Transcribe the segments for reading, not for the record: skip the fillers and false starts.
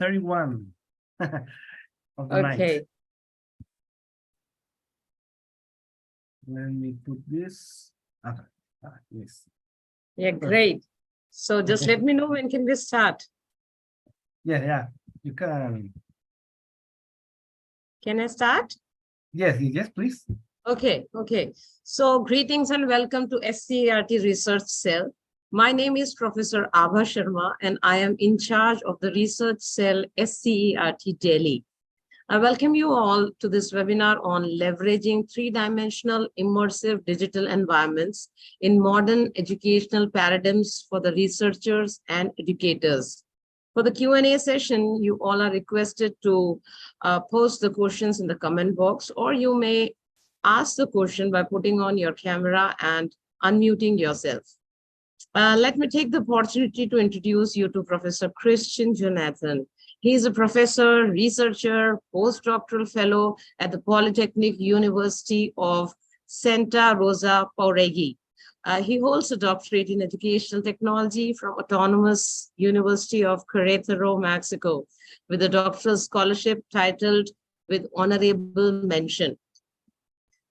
31 of the night. Okay. Let me put this. Yes. Yeah, great. So just let me know when can we start. Yeah. You can. Can I start? Yes, please. Okay. So greetings and welcome to SCERT Research Cell. My name is Professor Abha Sharma, and I am in charge of the Research Cell SCERT Delhi. I welcome you all to this webinar on leveraging three-dimensional immersive digital environments in modern educational paradigms for the researchers and educators. For the Q&A session, you all are requested to post the questions in the comment box, or you may ask the question by putting on your camera and unmuting yourself. Let me take the opportunity to introduce you to Professor Christian Jonathan. He is a professor, researcher, postdoctoral fellow at the Polytechnic University of Santa Rosa Pauregui. He holds a doctorate in educational technology from Autonomous University of Querétaro, Mexico, with a doctoral scholarship titled with honorable mention.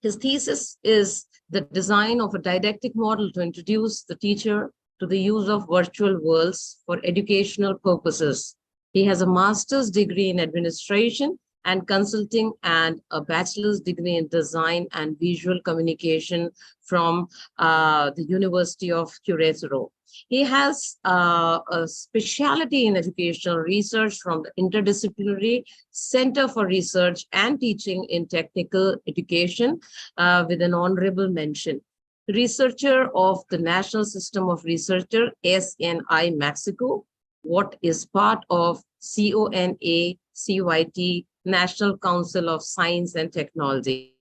His thesis is the design of a didactic model to introduce the teacher to the use of virtual worlds for educational purposes. He has a master's degree in administration and consulting and a bachelor's degree in design and visual communication from the University of Querétaro. He has a specialty in educational research from the Interdisciplinary Center for Research and Teaching in Technical Education with an honorable mention. Researcher of the National System of Researcher, SNI Mexico, what is part of CONACYT, National Council of Science and Technology.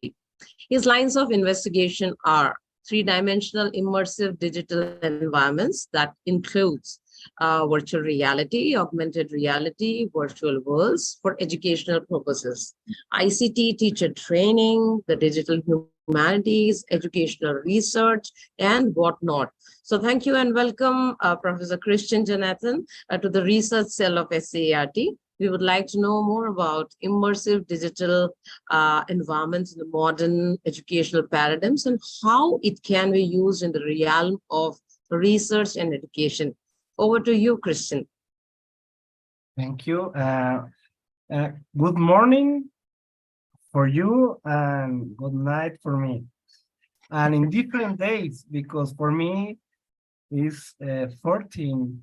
His lines of investigation are three-dimensional immersive digital environments that includes virtual reality, augmented reality, virtual worlds for educational purposes, ICT teacher training, the digital humanities, educational research, and whatnot. So thank you and welcome, Professor Christian Jonathan, to the research cell of SCERT. We would like to know more about immersive digital environments in the modern educational paradigms and how it can be used in the realm of research and education. Over to you, Christian. Thank you. Good morning for you and good night for me. And in different days, because for me is 14th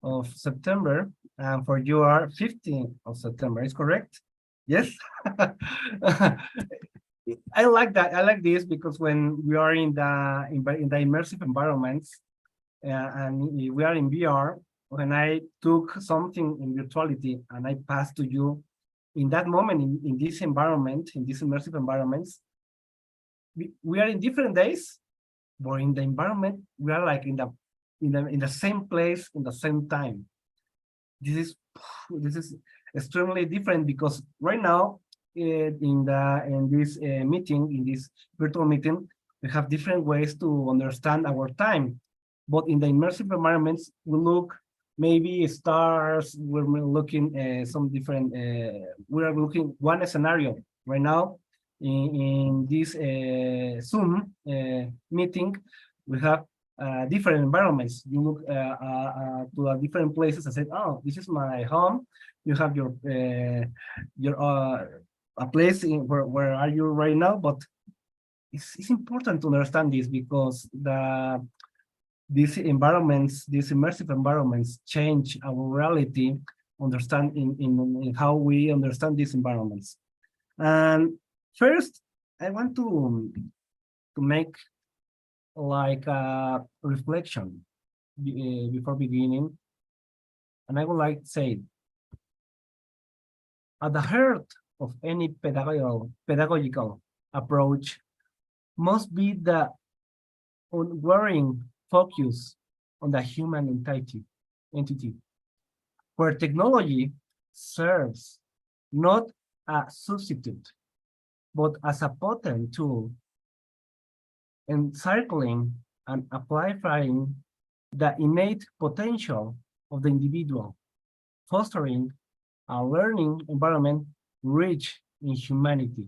of September, and for you are 15th of September, is correct? Yes? I like that. I like this because when we are in the immersive environments, and we are in VR, when I took something in virtuality and I passed to you, in that moment, in this environment, in these immersive environments, we are in different days, but in the environment, we are like in the same place, in the same time. This is extremely different because right now, in this meeting, in this virtual meeting, we have different ways to understand our time. But in the immersive environments, we look maybe stars, we're looking some different, we are looking one scenario right now in this Zoom meeting, we have different environments. You look to different places and say, oh, this is my home. You have your a place where are you right now, but it's important to understand this because these environments, these immersive environments change our reality, understand in how we understand these environments. And first, I want to make like a reflection before beginning. And I would like to say, at the heart of any pedagogical approach must be the unwavering focus on the human entity, where technology serves not a substitute, but as a potent tool, encircling and amplifying the innate potential of the individual, fostering a learning environment rich in humanity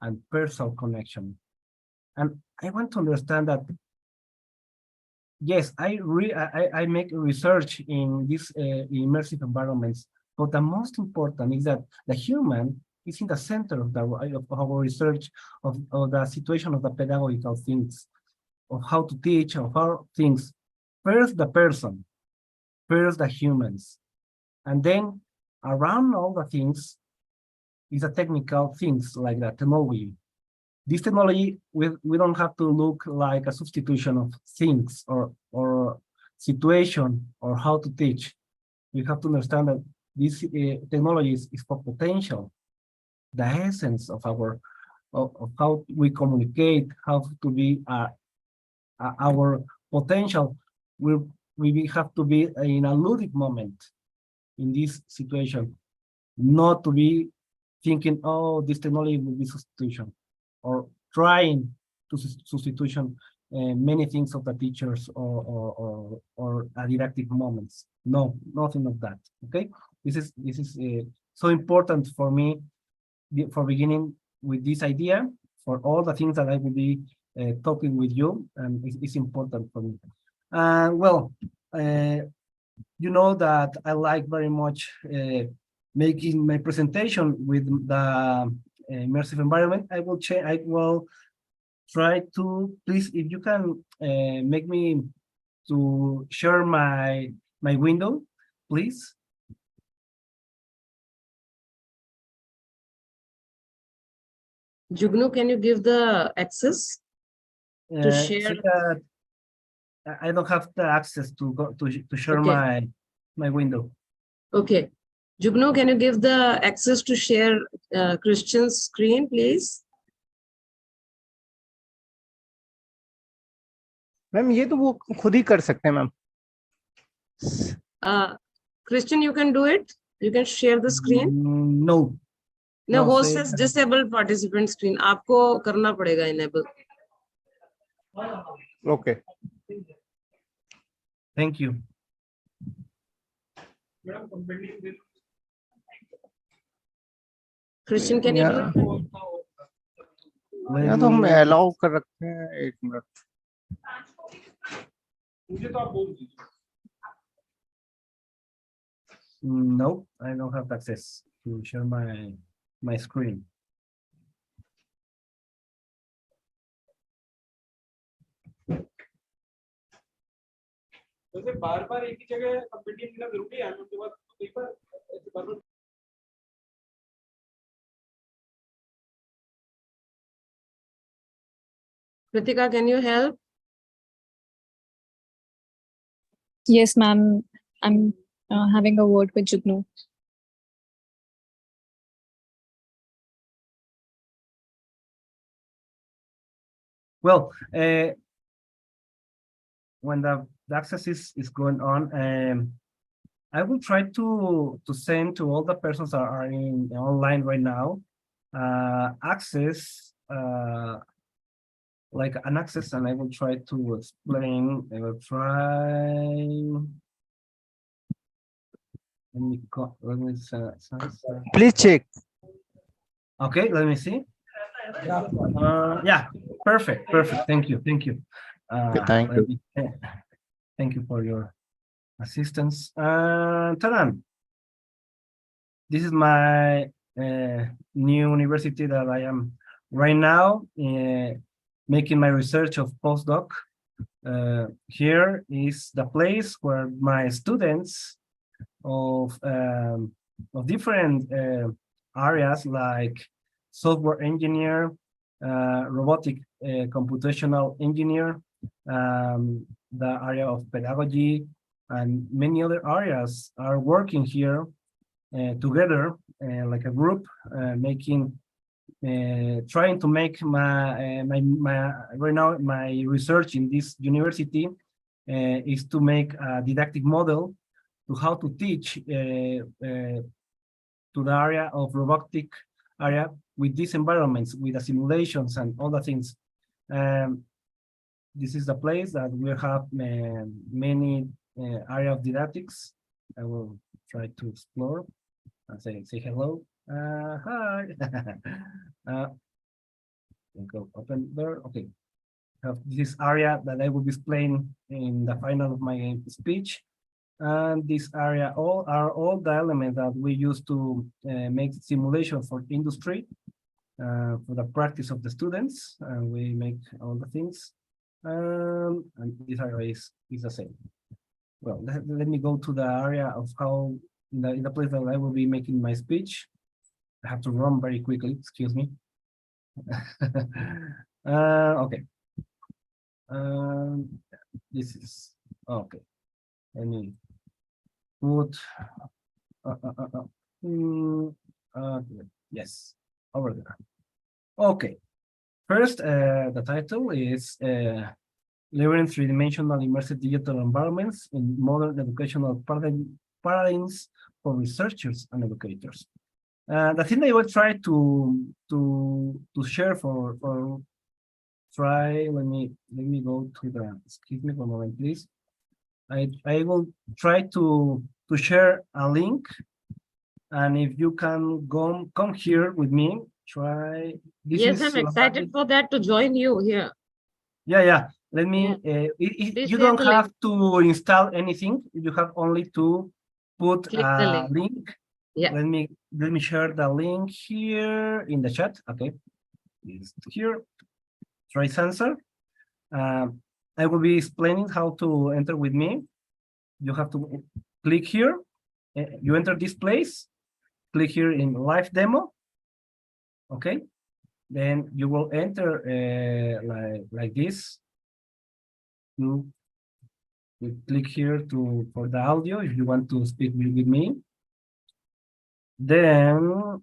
and personal connection. And I want to understand that, yes, I make research in these immersive environments, but the most important is that the human is in the center of our research, of the situation of the pedagogical things, of how to teach, of how things. First the person, first the humans, and then around all the things is the technical things like the technology. This technology, we don't have to look like a substitution of things or situation or how to teach. We have to understand that this technology is for potential, the essence of of how we communicate, how to be our potential. We have to be in a ludic moment in this situation, not to be thinking, oh, this technology will be substitution, or trying to substitution many things of the teachers or didactic moments. No, nothing of that. Okay, this is so important for me for beginning with this idea, for all the things that I will be talking with you, and it's important for me. Well, you know that I like very much making my presentation with the immersive environment. I will try to, please, if you can make me to share my window, please. Jugnu, can you give the access to share? I don't have the access to go to share Okay. my window. Okay. Jugnu, can you give the access to share Christian's screen, please? Ma'am ये तो वो खुद ही कर सकते हैं ma'am. Christian, you can do it. You can share the screen. No. No, host says disabled participant screen. आपको करना पड़ेगा enable. Okay. Thank you. Christian, can you do it? या तो हम allow कर रखते हैं. एक minute. No, I don't have access to share my screen. बार-बार एक ही जगह कंप्यूटिंग देना जरूरी है, उसके बाद एक बार ऐसे बार-बार. Kritika, can you help? Yes, ma'am. I'm having a word with Jugnu. Well, when the access is going on, I will try to send to all the persons that are in online right now access, like an access, and I will try to explain. I will try. Let me Please check. Okay, let me see. Yeah, perfect. Thank you. Okay, thank you. Thank you for your assistance. Taran, this is my new university that I am right now making my research of postdoc. Here is the place where my students of different areas like software engineer, robotic computational engineer, the area of pedagogy, and many other areas are working here together like a group, trying to make my right now my research in this university is to make a didactic model to how to teach to the area of robotic area with these environments, with the simulations and all the things. This is the place that we have many area of didactics. I will try to explore. and say hello. Hi. Go open there. Okay. Have this area that I will be explaining in the final of my speech. And this area all the elements that we use to make simulation for industry, for the practice of the students, and we make all the things. And this area is the same. Well, let me go to the area of how in the place that I will be making my speech. I have to run very quickly. Excuse me. Okay. This is okay. Let me put yes, over there. Okay. First, the title is Learning Three-Dimensional Immersive Digital Environments in Modern Educational Paradigms for Researchers and Educators. The thing I will try to share for try. Let me go to the. Excuse me for a moment, please. I will try to share a link, and if you can come here with me, try. This Yes, is I'm excited for that to join you here. Yeah. Let me. Please You share don't the have link. to install anything. You have only to put Click the a link. link. Yeah. Let me share the link here in the chat. Okay, it's here. Try sensor. I will be explaining how to enter with me. You have to click here. You enter this place. Click here in live demo. Okay. Then you will enter like this. You click here for the audio if you want to speak with me. Then,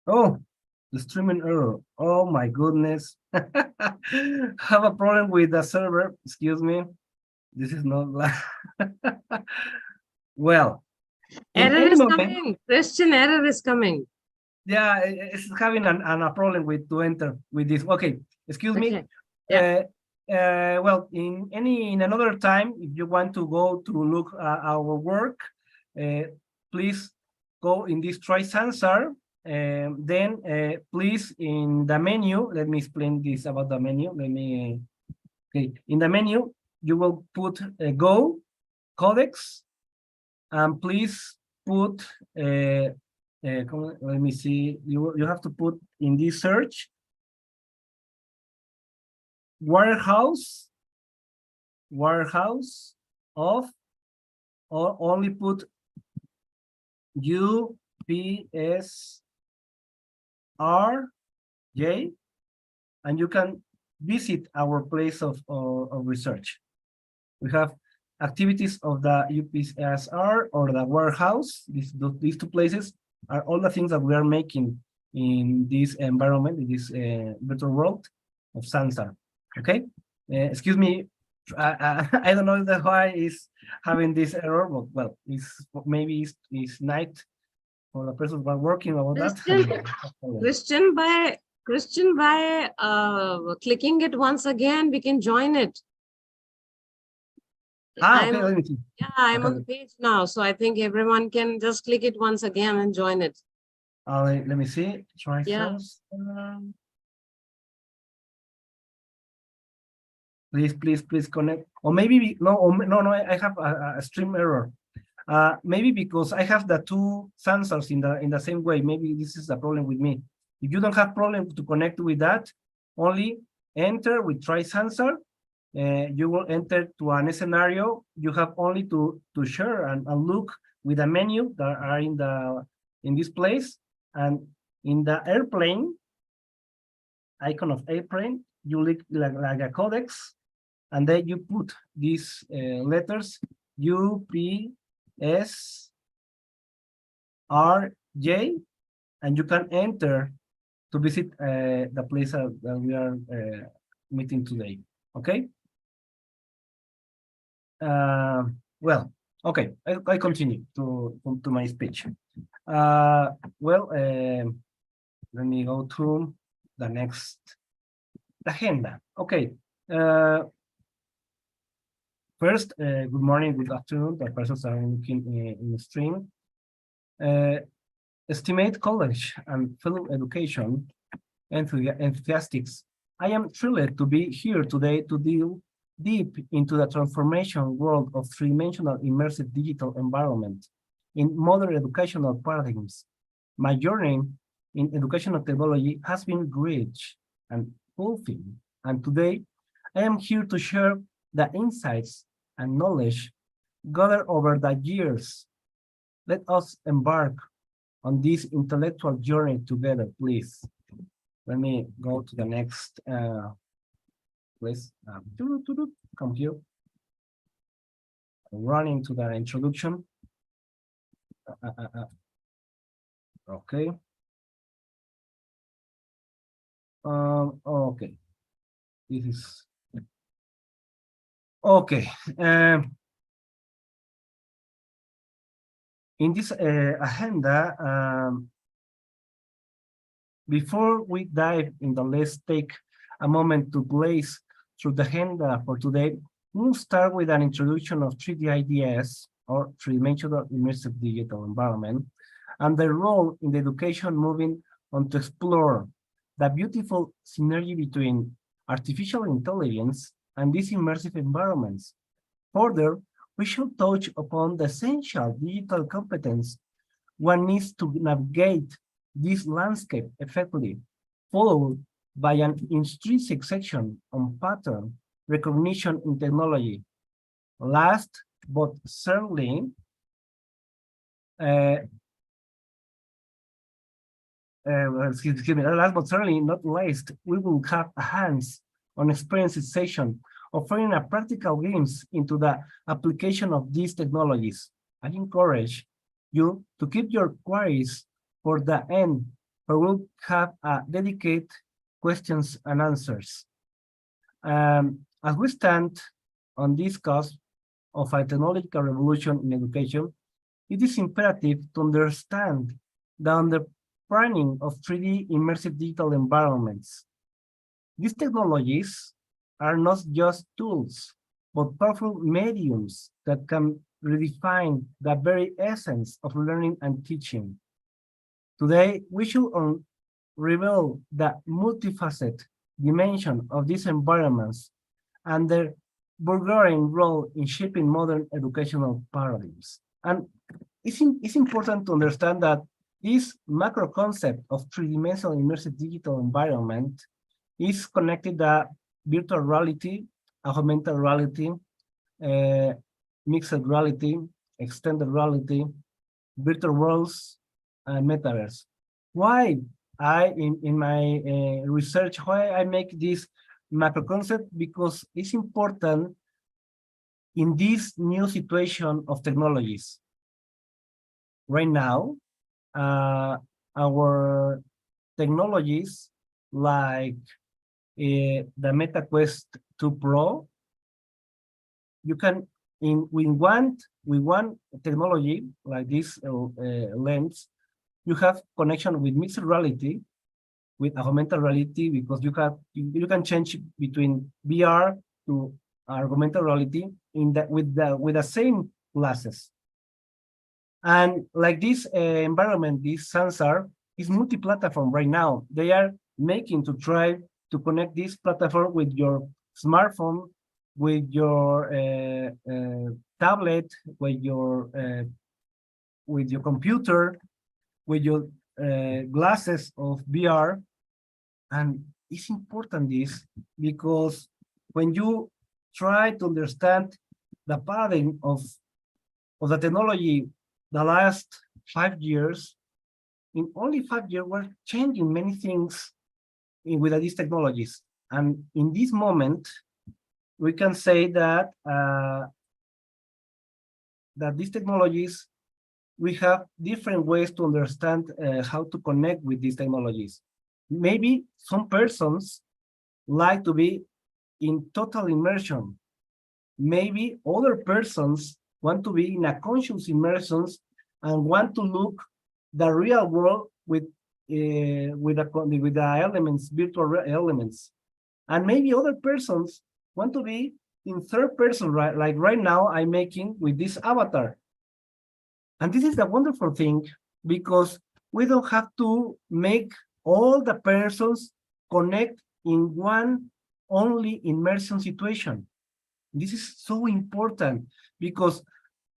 oh, the streaming error. Oh my goodness. Have a problem with the server. Excuse me. This is not like well. In Error any is moment, coming. Question error is coming. yeah, it's having a problem with to enter with this. Okay, excuse me. Okay. Yeah. Well, in another time, if you want to go to look at our work, please go in this try sensor. Then please in the menu, let me explain this about the menu. Let me okay. In the menu, you will put go codecs, and please put let me see. You have to put in this search warehouse of, or only put UPSRJ, and you can visit our place of research. We have activities of the UPSR or the warehouse. These two places are all the things that we are making in this environment, in this virtual world of Sansa. Okay, excuse me. I don't know why is having this error, but well, maybe it's night for the person who are working about that. Christian, by clicking it once again, we can join it. Okay, let me see. Yeah, I'm okay. on the page now, so I think everyone can just click it once again and join it. Let me see. Try first. Please connect. Or maybe no, I have a stream error. Maybe because I have the two sensors in the same way. Maybe this is a problem with me. If you don't have problem to connect with that, only enter with try sensor. You will enter to a scenario. You have only to share and look with the menu that are in this place, and in the airplane icon of airplane, you look like a codex, and then you put these letters UPSRJ, and you can enter to visit the place that we are meeting today. Okay. Well, okay, I continue to my speech. Well, let me go to the next agenda. Okay. First, good morning, good afternoon, the persons are looking in the stream. Estimate college and film education enthusiasts, I am thrilled to be here today to deal deep into the transformation world of three-dimensional immersive digital environment in modern educational paradigms. My journey in educational technology has been rich and fulfilling, and today I am here to share the insights and knowledge gathered over the years. Let us embark on this intellectual journey together, please. Let me go to the next, please. Come here. Running to the introduction. Okay. Okay. This is okay. In this agenda, before we dive in let's take a moment to blaze through the agenda for today. We'll start with an introduction of 3D IDS, or three-dimensional immersive digital environment, and their role in the education, moving on to explore the beautiful synergy between artificial intelligence and these immersive environments. Further, we should touch upon the essential digital competence one needs to navigate this landscape effectively, followed by an intrinsic section on pattern recognition in technology. Last but certainly, excuse me, last but certainly not least, we will have a hands-on experiences session offering a practical glimpse into the application of these technologies. I encourage you to keep your queries for the end, where we'll have a dedicated questions and answers. As we stand on this cusp of a technological revolution in education, it is imperative to understand the underpinning of 3D immersive digital environments. These technologies are not just tools, but powerful mediums that can redefine the very essence of learning and teaching. Today, we should reveal the multifaceted dimension of these environments and their burgeoning role in shaping modern educational paradigms. And it's important to understand that this macro concept of three-dimensional immersive digital environment is connected to virtual reality, augmented reality, mixed reality, extended reality, virtual worlds, and metaverse. Why in my research, why I make this macro concept? Because it's important in this new situation of technologies. Right now, our technologies like the Meta Quest 2 Pro, you can with one technology like this lens, you have connection with mixed reality, with augmented reality, because you can change between VR to augmented reality with the same glasses. And like this environment, this sensor is multi-platform right now. They are making to try to connect this platform with your smartphone, with your tablet, with your computer, with your glasses of VR. And it's important this because when you try to understand the paradigm of the technology, the last 5 years, in only 5 years, we're changing many things with these technologies. And in this moment, we can say that that these technologies, we have different ways to understand how to connect with these technologies. Maybe some persons like to be in total immersion. Maybe other persons want to be in a conscious immersion and want to look the real world with the elements, virtual elements. And maybe other persons want to be in third person, right? Like right now, I'm making with this avatar. And this is the wonderful thing, because we don't have to make all the persons connect in one only immersion situation. This is so important because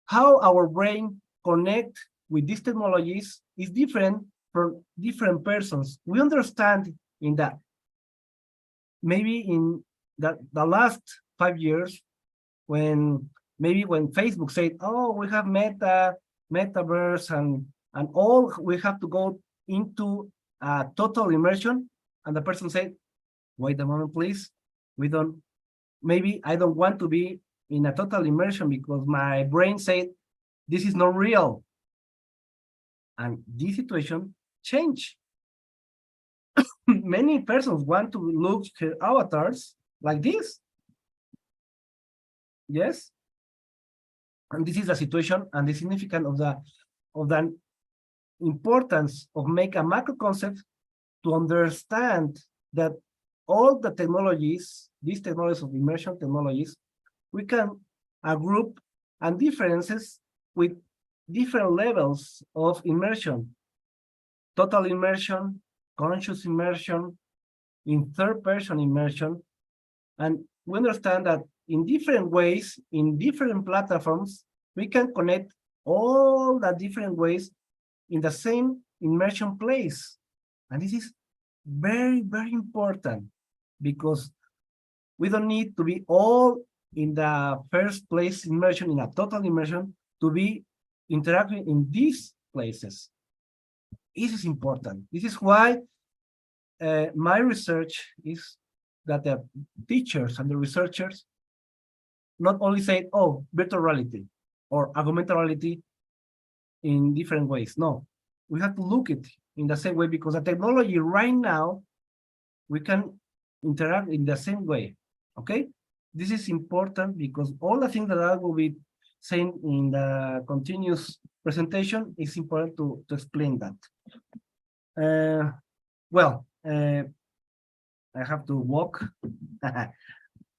how our brain connect with these technologies is different from different persons. We understand in that maybe in the last 5 years, when Facebook said, oh, we have metaverse and all, we have to go into total immersion, and the person said, wait a moment, please, maybe I don't want to be in a total immersion because my brain said this is not real. And this situation changed. Many persons want to look at avatars like this. Yes. And this is the situation and the significance of the importance of make a macro concept to understand that all the technologies, these technologies of immersion technologies, we can group and differences with different levels of immersion. Total immersion, conscious immersion, in third-person immersion. And we understand that in different ways, in different platforms, we can connect all the different ways in the same immersion place. And this is very, very important because we don't need to be all in the first place immersion, in a total immersion, to be interacting in these places. This is important. This is why my research is that the teachers and the researchers not only say, oh, virtual reality or augmented reality in different ways. No, we have to look it in the same way because the technology right now, we can interact in the same way, okay? This is important because all the things that I will be saying in the continuous presentation is important to explain that. I have to walk. Let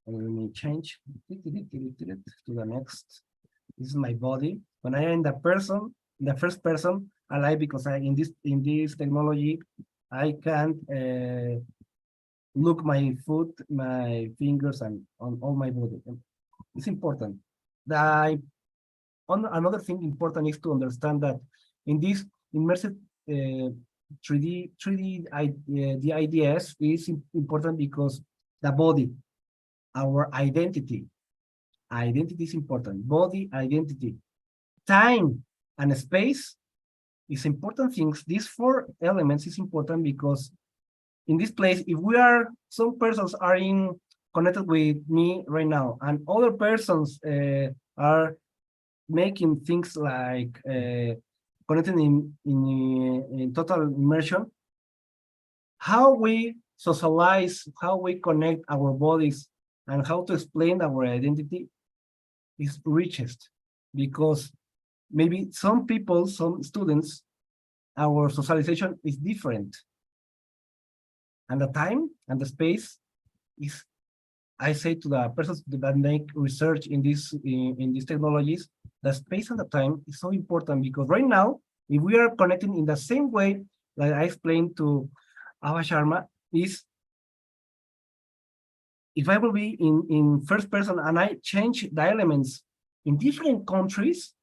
me change to the next. This is my body. When I am the first person, I like because in this technology, I can look my foot, my fingers, and on all my body. It's important. Another thing important is to understand that in this immersive 3D, the IDS is important because the body, our identity is important. Body, identity, time, and space is important things. These 4 elements is important because in this place, if some persons are connected with me right now, and other persons are making things like connected in total immersion, how we socialize, how we connect our bodies, and how to explain our identity is richest because maybe some people, some students, our socialization is different. And the time and the space is, I say to the persons that make research in these technologies, the space and the time is so important because right now, if we are connecting in the same way that I explained to Ava Sharma, is if I will be in first person and I change the elements in different countries,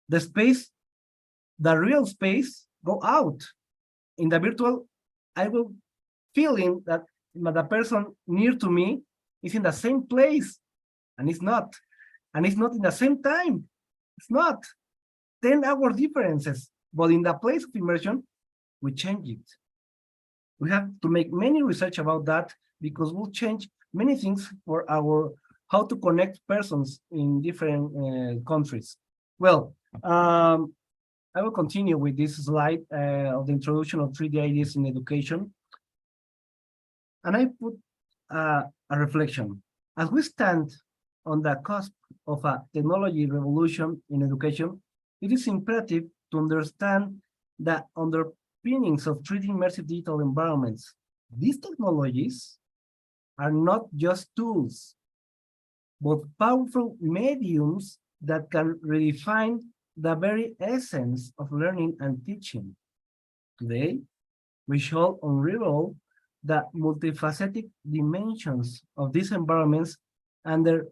the space, the real space go out. In the virtual, I will feeling that the person near to me is in the same place, and it's not. And it's not in the same time. It's not. 10-hour differences. But in the place of immersion, we change it. We have to make many research about that because we'll change many things for how to connect persons in different countries. Well, I will continue with this slide of the introduction of 3D ideas in education. And I put a reflection. As we stand on the cusp of a technology revolution in education, it is imperative to understand the underpinnings of 3D immersive digital environments. These technologies are not just tools, but powerful mediums that can redefine the very essence of learning and teaching. Today, we shall unravel the multifaceted dimensions of these environments and their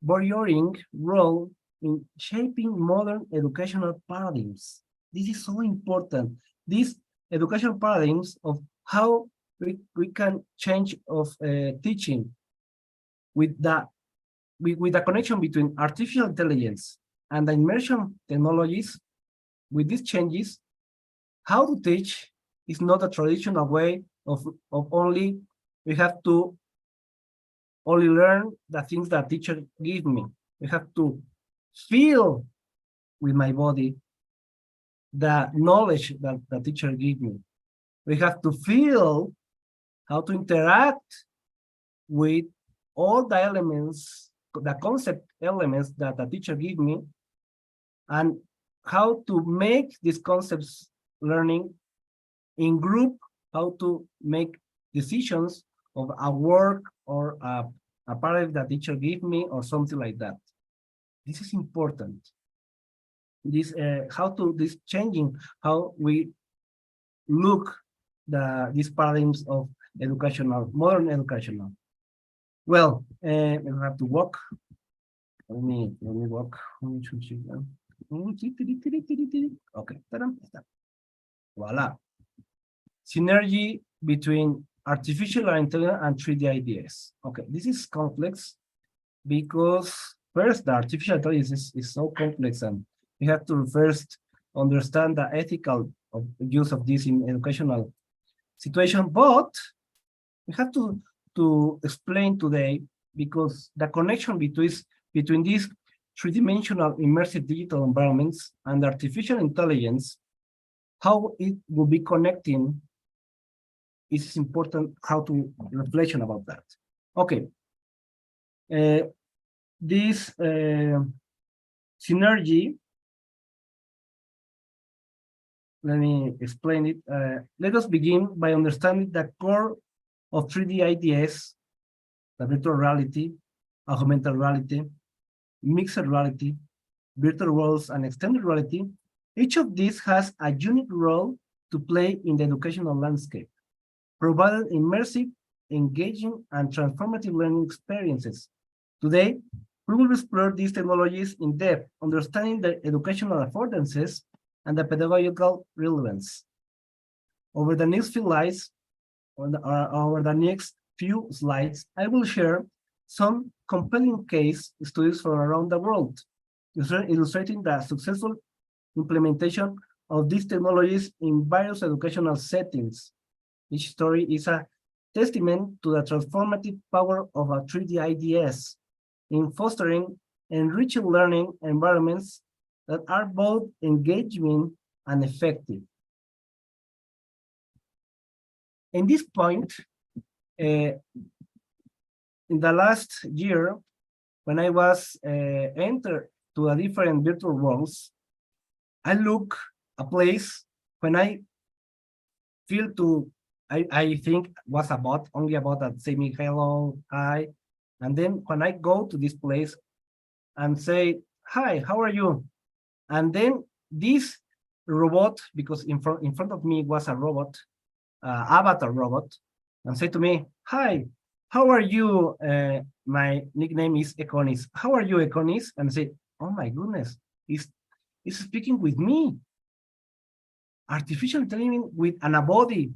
varying role in shaping modern educational paradigms. This is so important. These educational paradigms of how we can change of teaching with the connection between artificial intelligence and the immersion technologies. With these changes, how to teach is not a traditional way of only we have to only learn the things that teacher give me. We have to feel with my body the knowledge that the teacher give me. We have to feel how to interact with all the elements, the concept elements that the teacher give me, and how to make these concepts learning in group, how to make decisions of a work or a paragraph that teacher give me or something like that. This is important. This this changing how we look these paradigms of modern educational. Well, we have to walk. Let me walk. Okay. Voila. Synergy between artificial intelligence and 3D ideas. Okay, this is complex because first the artificial intelligence is so complex, and we have to first understand the ethical use of this in educational situation. But we have to explain today, because the connection between these three-dimensional immersive digital environments and artificial intelligence, how it will be connecting, is important. How to reflection about that. Okay. This synergy, let me explain it. Let us begin by understanding the core of 3D ideas, the virtual reality, augmented reality, mixed reality, virtual worlds, and extended reality. Each of these has a unique role to play in the educational landscape, providing immersive, engaging, and transformative learning experiences. Today, we will explore these technologies in depth, understanding their educational affordances and the pedagogical relevance. Over the next few slides, I will share some compelling case studies from around the world, illustrating the successful implementation of these technologies in various educational settings. Each story is a testament to the transformative power of a 3D IDS in fostering enriching learning environments that are both engaging and effective. In this point, in the last year, when I was entered to a different virtual worlds, I look a place when I feel to, I think was only about that say me hello, hi. And then when I go to this place and say, hi, how are you? And then this robot, because in front of me was a robot, avatar robot, and say to me, hi, how are you? My nickname is Econis. How are you, Econis? And say, oh my goodness, it's speaking with me. Artificial intelligence with a body,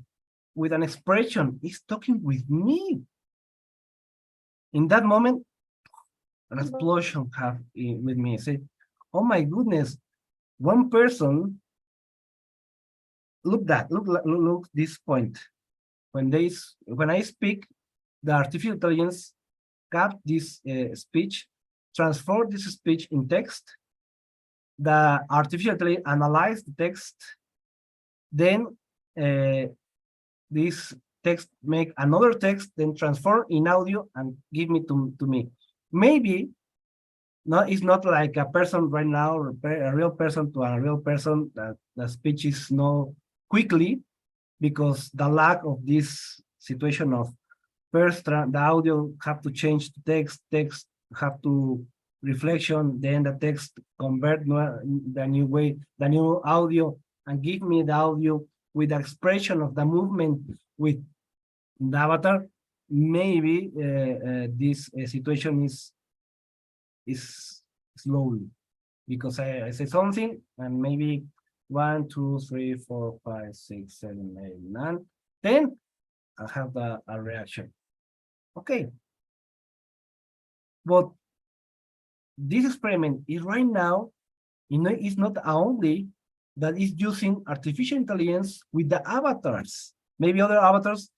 with an expression, is talking with me. In that moment, an explosion have with me. Say, oh my goodness, one person. Look this point. When I speak, the artificial intelligence cap this speech, transform this speech in text. The artificial intelligence analyze the text. Then this text make another text, then transform in audio and give me to me. Maybe it's not like a person right now, or a real person to a real person, that the speech is no quickly, because the lack of this situation of first the audio have to change to text have to reflection, then the text convert the new audio and give me the audio with the expression of the movement with the avatar, maybe this situation is slowly, because I say something and maybe 1, 2, 3, 4, 5, 6, 7, 8, 9, 10, I have a reaction. Okay. But this experiment is right now, it's not only that is using artificial intelligence with the avatars. Maybe other avatars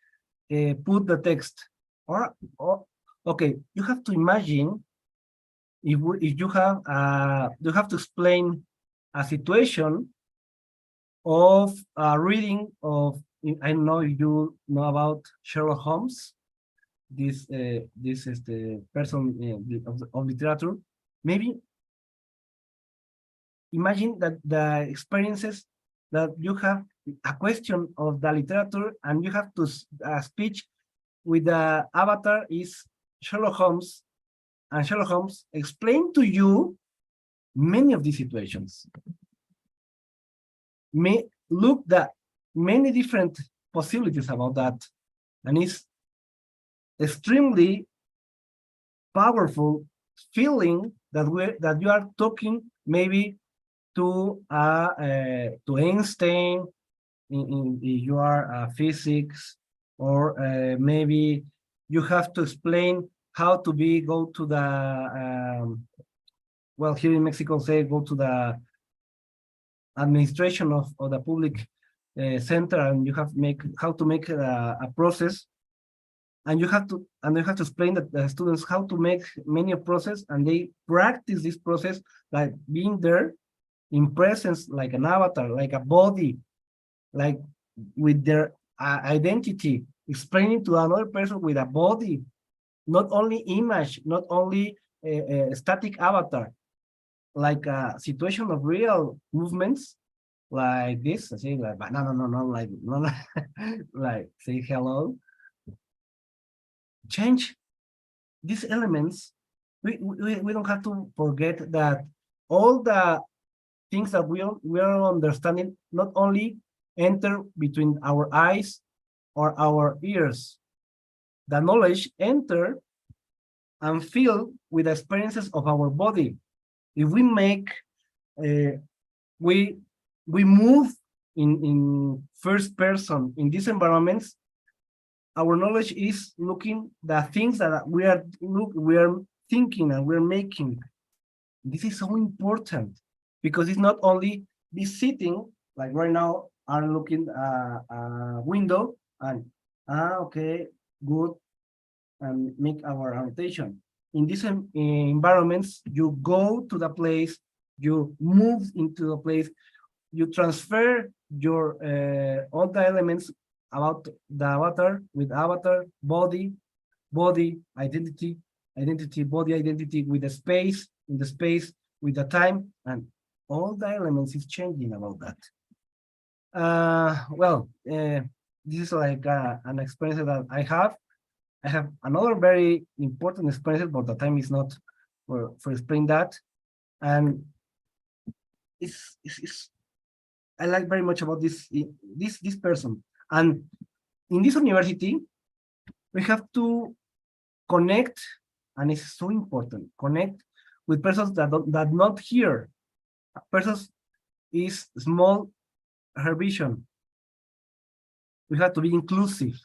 put the text. Or okay, you have to imagine if you have to explain a situation of a reading of, I don't know if you know about Sherlock Holmes. This is the person of literature. Maybe imagine that the experiences that you have a question of the literature and you have to speech with the avatar is Sherlock Holmes, and Sherlock Holmes explain to you many of these situations. May look that many different possibilities about that, and it's extremely powerful feeling that you are talking maybe to Einstein in you are physics, or maybe you have to explain how to go to the well, here in Mexico say go to the administration of the public center, and you have how to make a process, and you have to explain that the students how to make many process, and they practice this process like being there in presence, like an avatar, like a body, like with their identity, explaining to another person with a body, not only image, not only a static avatar, like a situation of real movements, like this, say like, but no, like no, like say hello. Change these elements. We don't have to forget that all the things that we are understanding not only enter between our eyes or our ears. The knowledge enter and feel with the experiences of our body. If we make we move in first person in these environments, our knowledge is looking the things that we are thinking and we're making. This is so important, because it's not only be sitting like right now are looking a window and okay, good, and make our annotation. In these environments, you go to the place, you move into the place, you transfer your all the elements about the avatar with avatar, body, identity, body identity with the space, in the space with the time, and all the elements is changing about that. Well, this is like an experience that I have. I have another very important experience, but the time is not for explain that. And it's I like very much about this person. And in this university, we have to connect, and it's so important, connect with persons that not hear. Persons is small, her vision. We have to be inclusive.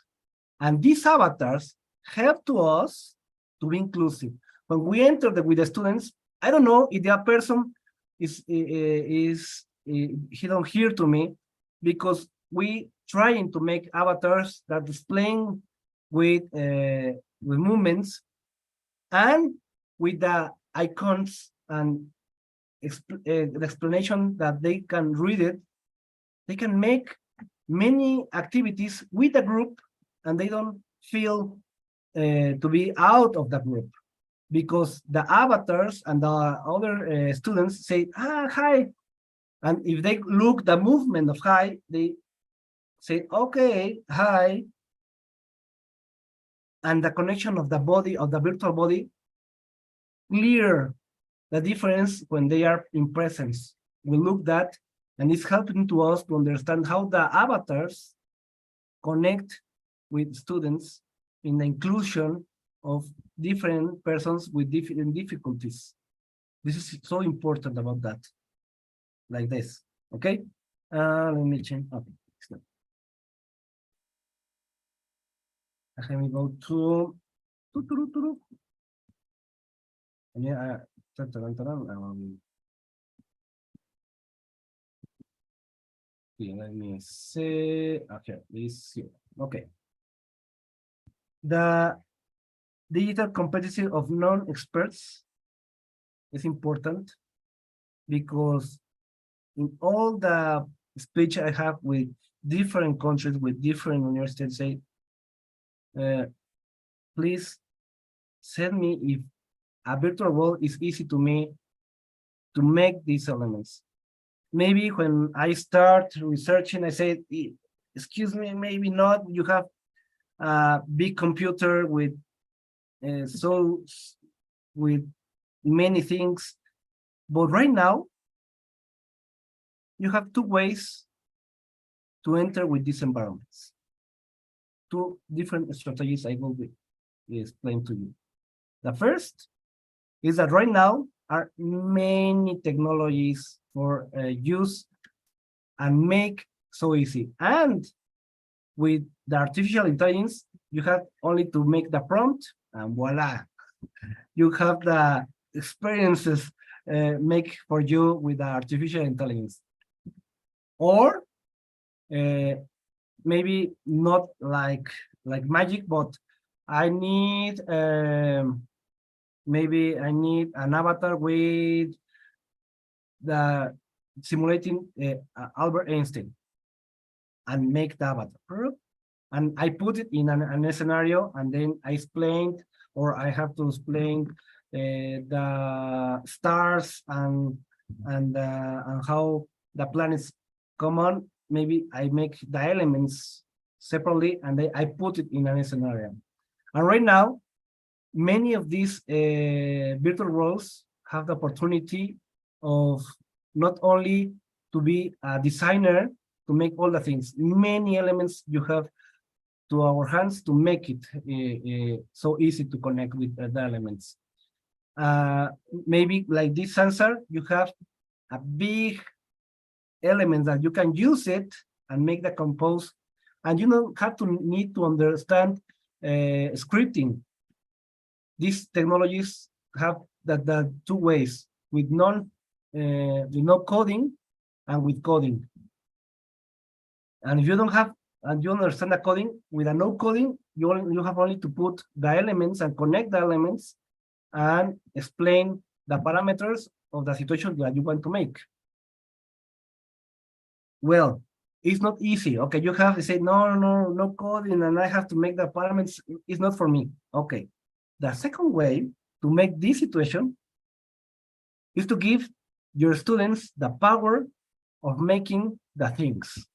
And these avatars help to us to be inclusive. When we enter with the students, I don't know if the person he don't hear to me, because we trying to make avatars that displaying with movements and with the icons and the explanation that they can read it. They can make many activities with the group, and they don't feel to be out of the group, because the avatars and the other students say, hi. And if they look the movement of hi, they say, okay, hi. And the connection of the body, of the virtual body, clear the difference when they are in presence. We look that And it's helping to us to understand how the avatars connect with students in the inclusion of different persons with different difficulties. This is so important about that. Like this, okay? Let me change. Okay. Let me go to. Yeah, let me see. Okay, this here. Okay. The digital competency of non-experts is important because in all the speech I have with different countries, with different universities, say, please send me if a virtual world is easy to me to make these elements. Maybe when I start researching, I say, excuse me, maybe not. You have a big computer with with many things, but right now you have two ways to enter with these environments. Two different strategies I will explain to you. The first is that right now are many technologies for use and make so easy. And with the artificial intelligence, you have only to make the prompt and voila, you have the experiences make for you with the artificial intelligence. Or maybe not like magic, but I need maybe I need an avatar with the simulating Albert Einstein and make the avatar. And I put it in a scenario, and then I explained, or I have to explain the stars and how the planets come on. Maybe I make the elements separately, and then I put it in a scenario. And right now, many of these virtual worlds have the opportunity of not only to be a designer to make all the things, many elements you have to our hands to make it so easy to connect with the elements. Maybe like this sensor, you have a big element that you can use it and make the compose, and you don't have to need to understand scripting. These technologies have the two ways, with no coding and with coding. And if you don't have and you understand the coding, with a no coding, you have only to put the elements and connect the elements and explain the parameters of the situation that you want to make. Well, it's not easy. Okay, you have to say, no coding, and I have to make the parameters. It's not for me. Okay. The second way to make this situation is to give your students the power of making the things.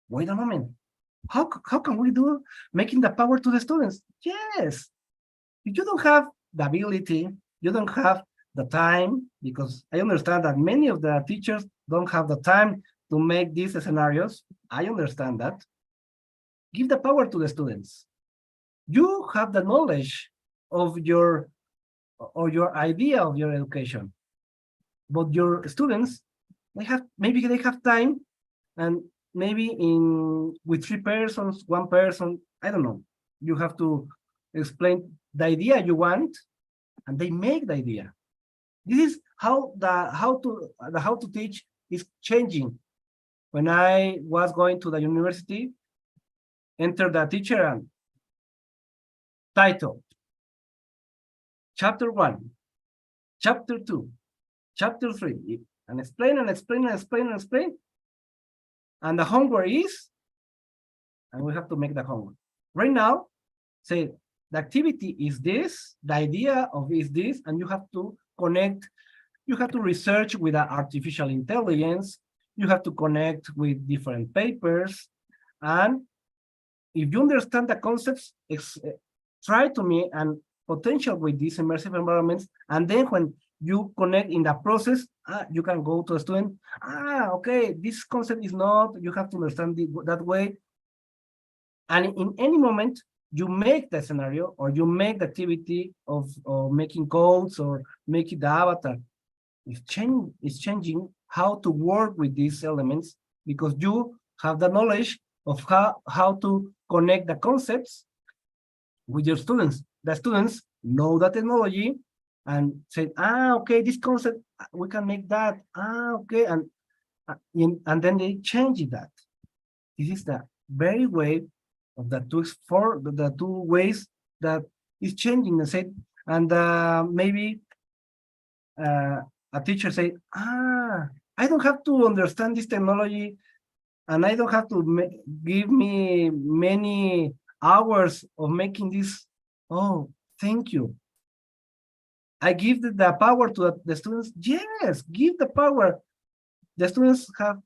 Wait a moment. How can we do making the power to the students? Yes. If you don't have the ability, you don't have the time, because I understand that many of the teachers don't have the time to make these scenarios. I understand that. Give the power to the students. You have the knowledge of your idea of your education, but your students, maybe they have time, and maybe with 3 persons, 1 person, I don't know. You have to explain the idea you want, and they make the idea. This is how to teach is changing. When I was going to the university, enter the teacher and title, chapter 1, chapter 2, chapter 3, and explain and explain and explain and explain. And the homework is, and we have to make the homework. Right now, say the activity is this, the idea of is this, and you have to connect, you have to research with artificial intelligence, you have to connect with different papers, and if you understand the concepts, try to me and potential with these immersive environments, and then when you connect in the process, you can go to a student, okay, this concept is not, you have to understand it that way. And in any moment, you make the scenario or you make the activity of making codes or making the avatar. It's changing how to work with these elements because you have the knowledge of how to connect the concepts with your students. The students know the technology and say, okay, this concept, we can make that. Okay, and then they change that. This is the very way of the two ways that is changing the set. And maybe a teacher say, I don't have to understand this technology and I don't have to give me many hours of making this. Oh, thank you. I give the power to the students. Yes, give the power. The students have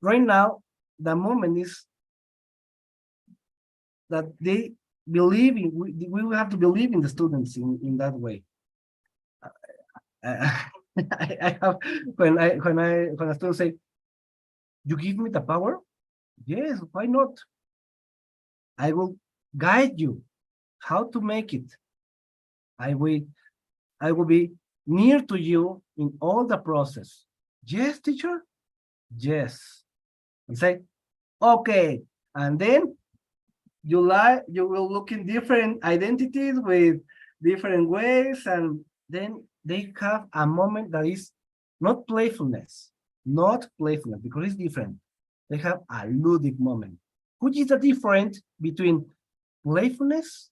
right now, the moment is that they believe in, we will have to believe in the students in that way. I have, when a student say, you give me the power? Yes, why not? I will guide you how to make it. I will be near to you in all the process. Yes, teacher? Yes. And say, okay. And then you will look in different identities with different ways, and then they have a moment that is not playfulness, because it's different. They have a ludic moment. Which is the difference between playfulness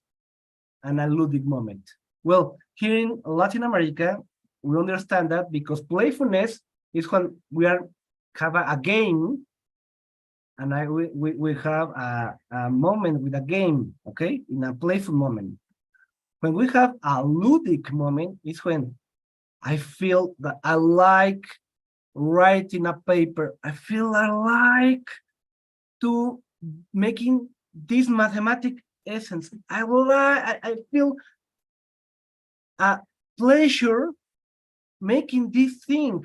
and a ludic moment? Well, here in Latin America, we understand that because playfulness is when we have a game, and we have a moment with a game, okay, in a playful moment. When we have a ludic moment, is when I feel that I like writing a paper. I feel I like to making this mathematic essence. I feel a pleasure making this thing,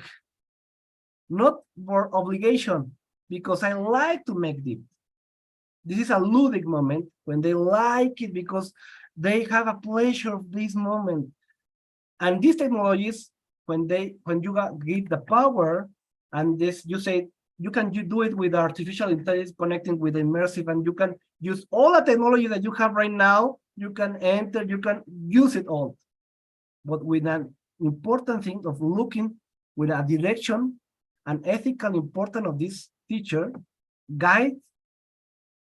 not for obligation, because I like to make it. This is a ludic moment when they like it because they have a pleasure of this moment. And these technologies, when you give the power, and this you say you do it with artificial intelligence connecting with immersive, and you can use all the technology that you have right now, you can enter, you can use it all. But with an important thing of looking with a direction, an ethical importance of this teacher, guide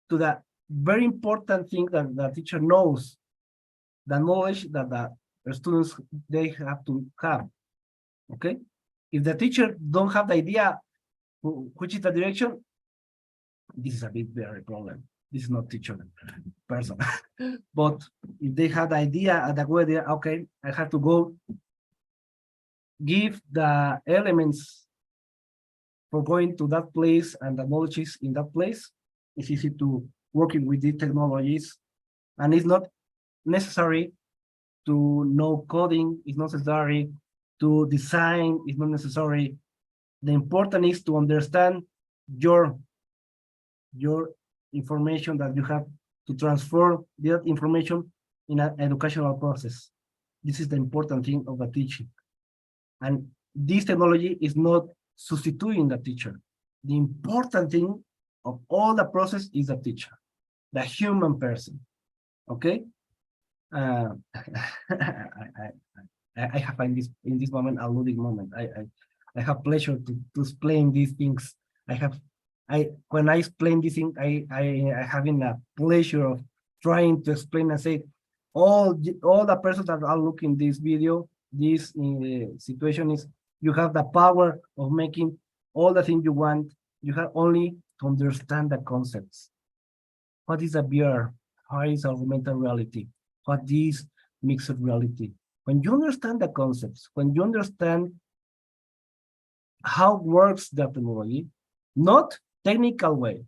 to the very important thing that the teacher knows, the knowledge that the students, they have to have, okay? If the teacher don't have the idea which is the direction, this is a big very problem. This is not teacher person. But if they have the idea and the way they, okay, I have to go give the elements for going to that place and the knowledge is in that place, it's easy to working with these technologies. And it's not necessary to know coding, it's not necessary to design, it's not necessary. The important is to understand your information that you have to transfer that information in an educational process. This is the important thing of the teaching. And this technology is not substituting the teacher. The important thing of all the process is the teacher, the human person. Okay? I have in this moment a ludic moment. I have pleasure to explain these things. When I explain this thing, I having a pleasure of trying to explain and say all the persons that are looking this video, this situation is you have the power of making all the things you want. You have only to understand the concepts. What is a VR? What is augmented reality? What is mixed reality? When you understand the concepts, when you understand how works the technology, not technical way,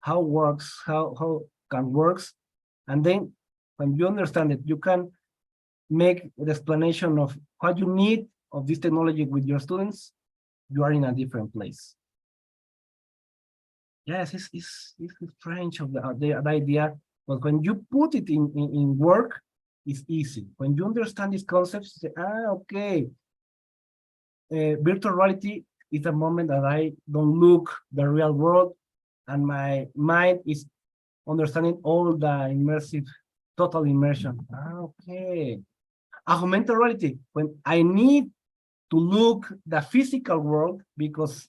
how can works, and then when you understand it, you can make the explanation of what you need of this technology with your students, you are in a different place. Yes, it's strange of the idea, but when you put it in work, it's easy. When you understand these concepts, you say, okay. Virtual reality is a moment that I don't look the real world, and my mind is understanding all the immersive, total immersion. Okay. Augmented reality, when I need to look the physical world, because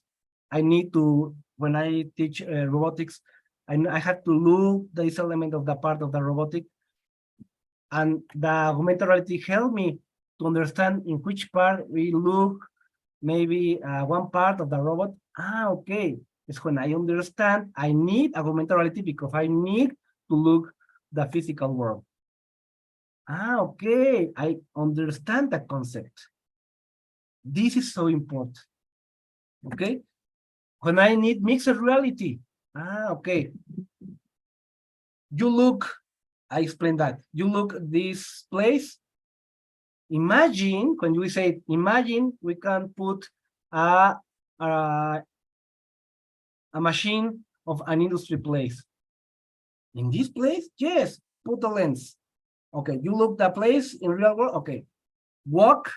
I need to, when I teach robotics, I have to look this element of the part of the robotic, and the augmented reality help me to understand in which part we look, maybe one part of the robot. Okay. It's when I understand I need augmented reality because I need to look the physical world. Okay. I understand the concept. This is so important. Okay. When I need mixed reality. Okay. You look, I explained that. You look this place. Imagine, when we say imagine, we can put a machine of an industry place. In this place, yes, put a lens. Okay, you look the place in real world, okay. Walk,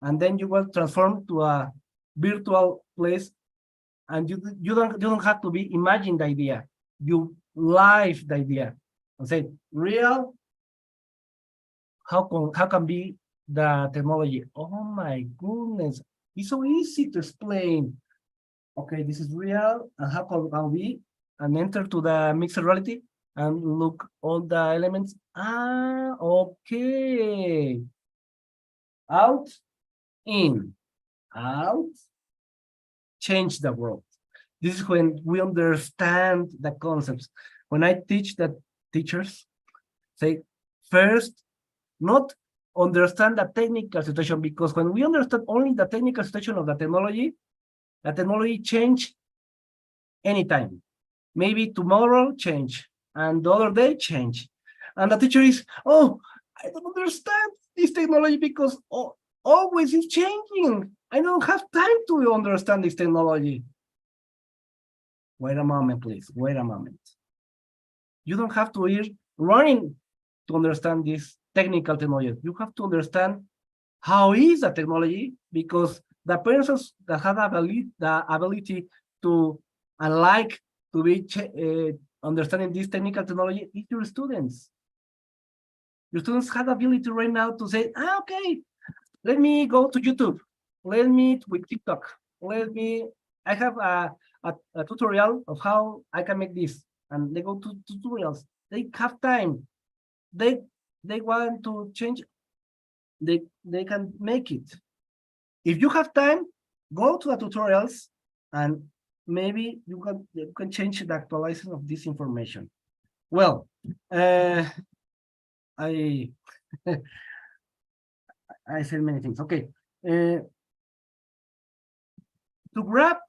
and then you will transform to a virtual place, and you don't have to be imagine the idea. You live the idea. And say real, how can be the technology? Oh my goodness, it's so easy to explain. Okay, this is real, and how can we and enter to the mixed reality and look all the elements. Okay. Out, in, out, change the world. This is when we understand the concepts. When I teach the teachers, say first, not understand the technical situation, because when we understand only the technical situation of the technology change anytime. Maybe tomorrow change, and the other day change. And the teacher is, oh, I don't understand this technology because always it's changing. I don't have time to understand this technology. Wait a moment, please. Wait a moment. You don't have to ir running to understand this technical technology. You have to understand how is the technology, because the persons that have the ability to and like to be understanding this technical technology is your students. Your students have the ability right now to say, okay, let me go to YouTube. Let me with TikTok. I have a tutorial of how I can make this. And they go to tutorials. They have time. They want to change. They can make it. If you have time, go to the tutorials, and maybe you can change the actualization of this information. Well, I said many things. Okay. To wrap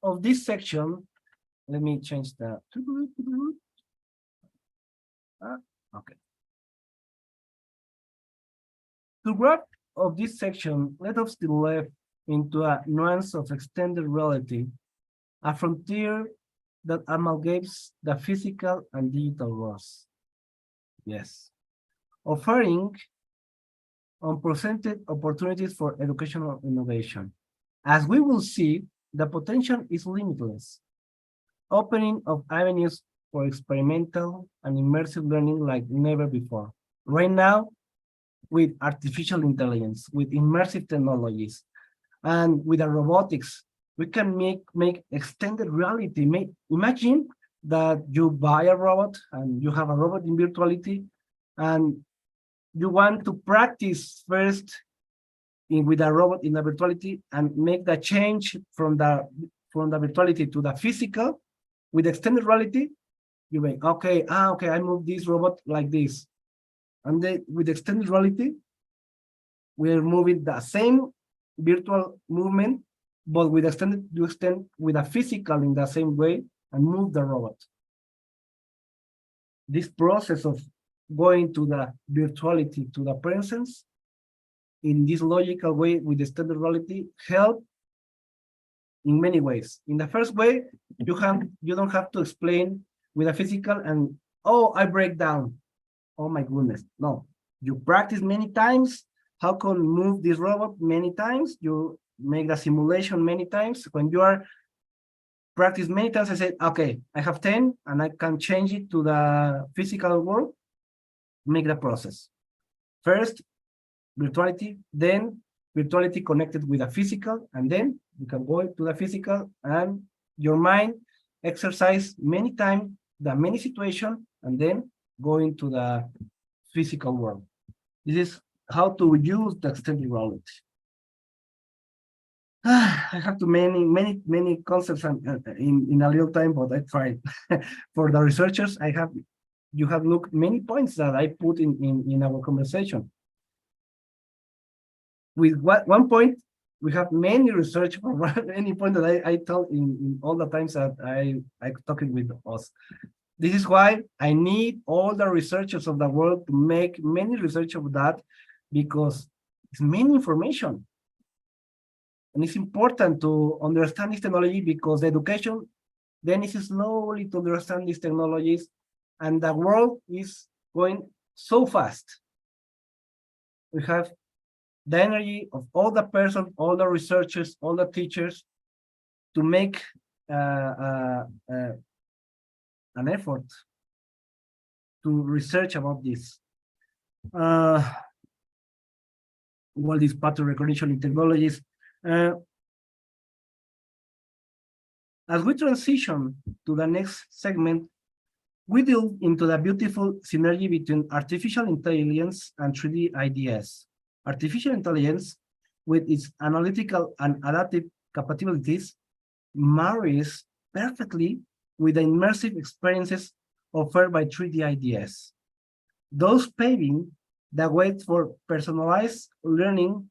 of this section, let me change the. Okay. To wrap of this section, let us delve into a nuance of extended reality, a frontier that amalgamates the physical and digital worlds. Yes. Offering unprecedented opportunities for educational innovation. As we will see, the potential is limitless, opening of avenues for experimental and immersive learning like never before. Right now, with artificial intelligence, with immersive technologies, and with the robotics, we can make extended reality. Imagine that you buy a robot and you have a robot in virtuality, and you want to practice first with a robot in the virtuality and make the change from the virtuality to the physical with extended reality. You make, okay, I move this robot like this. And then with extended reality, we're moving the same virtual movement, but with you extend with a physical in the same way and move the robot. This process of going to the virtuality to the presence in this logical way with the standard reality help in many ways. In the first way, you don't have to explain with a physical and, oh, I break down. Oh my goodness. No, you practice many times. How can move this robot many times? You make the simulation many times. When you are practice many times, I said, okay, I have 10 and I can change it to the physical world, make the process. First, virtuality, then virtuality connected with a physical, and then you can go to the physical and your mind exercise many times the many situation, and then go into the physical world. This is how to use the extended reality. I have too many concepts in a little time, but I tried. For the researchers, you have looked many points that I put in our conversation. With one point, we have many research for any point that I told in all the times that I talking with us. This is why I need all the researchers of the world to make many research of that, because it's many information. And it's important to understand this technology, because the education then is slowly to understand these technologies, and the world is going so fast. We have the energy of all the persons, all the researchers, all the teachers to make an effort to research about this. All these pattern recognition technologies. As we transition to the next segment, we delve into the beautiful synergy between artificial intelligence and 3D IDS. Artificial intelligence, with its analytical and adaptive capabilities, marries perfectly with the immersive experiences offered by 3D IDS, those paving the way for personalized learning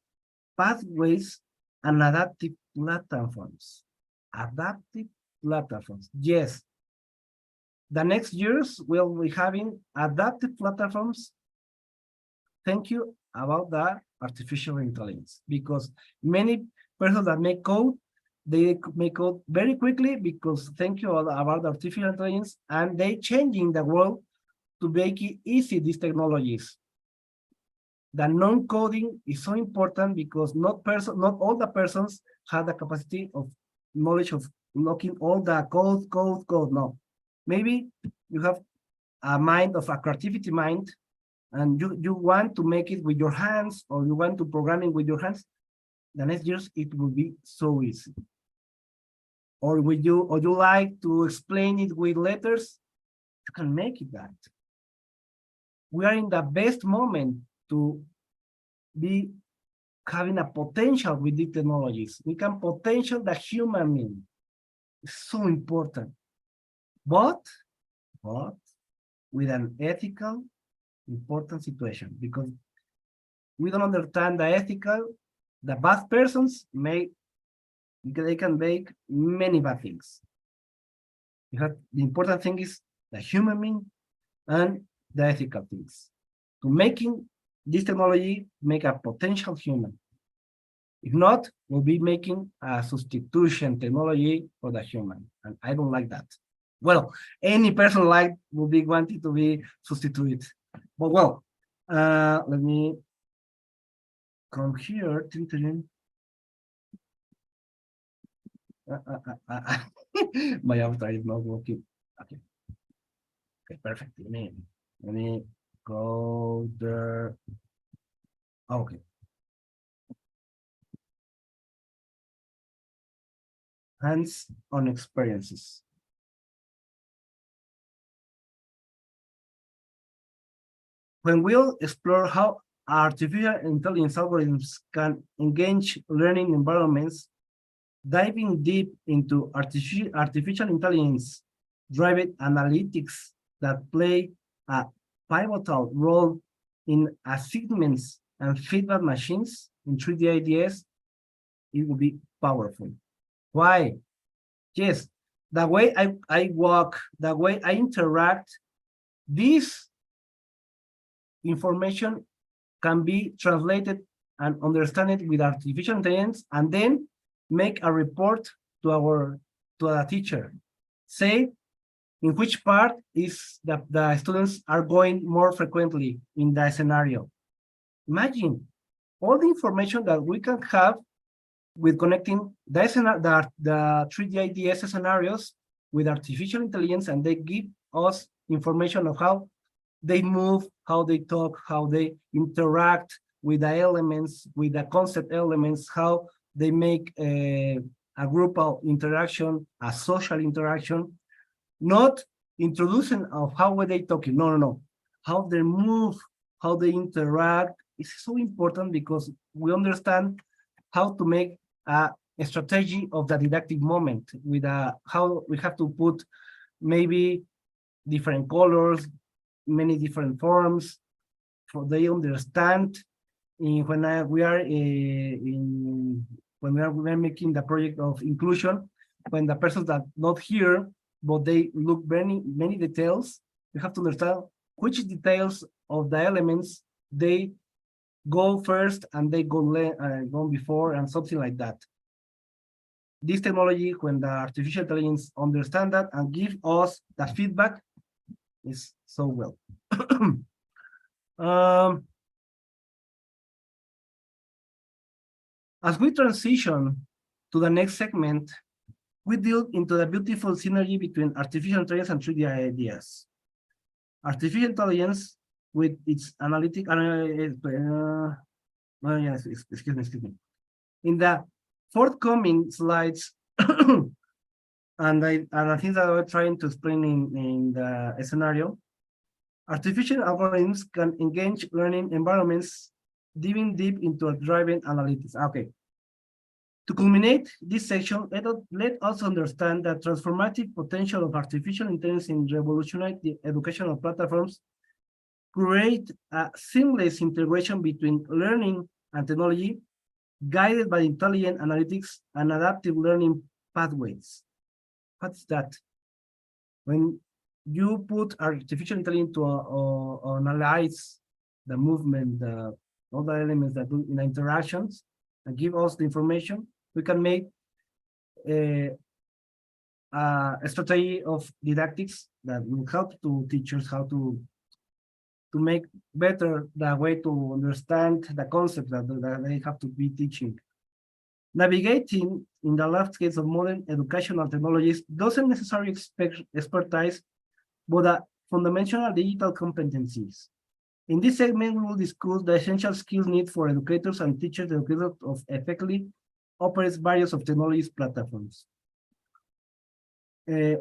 pathways and adaptive platforms. Adaptive platforms, yes. The next years we'll be having adaptive platforms. Thank you about the artificial intelligence, because many persons that make code, they make code very quickly because thank you about artificial intelligence, and they changing the world to make it easy, these technologies. The non-coding is so important because not all the persons have the capacity of knowledge of looking all the code. No, maybe you have a mind of a creativity mind, and you want to make it with your hands, or you want to programming with your hands. The next years it will be so easy. Or you like to explain it with letters, you can make it that. We are in the best moment to be having a potential with the technologies. We can potential the human being. It's so important. But with an ethical, important situation, because we don't understand the ethical, the bad persons they can make many bad things. The important thing is the human being and the ethical things. To making this technology make a potential human. If not, we'll be making a substitution technology for the human, and I don't like that. Well, any person will be wanting to be substituted. But well, let me come here. My avatar is not working. Okay. Okay, perfect. Let me go there. Okay. Hands-on experiences. When we'll explore how artificial intelligence algorithms can engage learning environments, diving deep into artificial intelligence driven analytics that play a pivotal role in assignments and feedback machines in 3D IDS, it will be powerful. Why? Yes, the way I walk, the way I interact, this information can be translated and understand it with artificial intelligence, and then make a report to the teacher. Say in which part is the students are going more frequently in the scenario. Imagine all the information that we can have with connecting the 3D IDS scenarios with artificial intelligence, and they give us information of how they move, how they talk, how they interact with the elements, with the concept elements, how they make a group interaction, a social interaction, not introducing of how were they talking, no, how they move, how they interact. It's so important because we understand how to make a strategy of the didactic moment with how we have to put maybe different colors, many different forms, for they understand. When we are making the project of inclusion, when the persons that not here, but they look many details, you have to understand which details of the elements they go first and they go before, and something like that. This technology, when the artificial intelligence understand that and give us the feedback, is so well. As we transition to the next segment, we delve into the beautiful synergy between artificial intelligence and 3D ideas. Artificial intelligence with its analytic, yes, excuse me. In the forthcoming slides, and I think that I'm trying to explain in the scenario, artificial algorithms can engage learning environments, diving deep into a driven analytics. Okay. To culminate this section, let us understand the transformative potential of artificial intelligence in revolutionizing the educational platforms, create a seamless integration between learning and technology, guided by intelligent analytics and adaptive learning pathways. What's that? When you put artificial intelligence to analyze the movement, all the elements that do in interactions, and give us the information, we can make a strategy of didactics that will help to teachers how to make better the way to understand the concepts that they have to be teaching. Navigating in the landscape of modern educational technologies doesn't necessarily expect expertise, but fundamental digital competencies. In this segment, we will discuss the essential skills needed for educators and teachers of effectively operates various of technologies platforms. We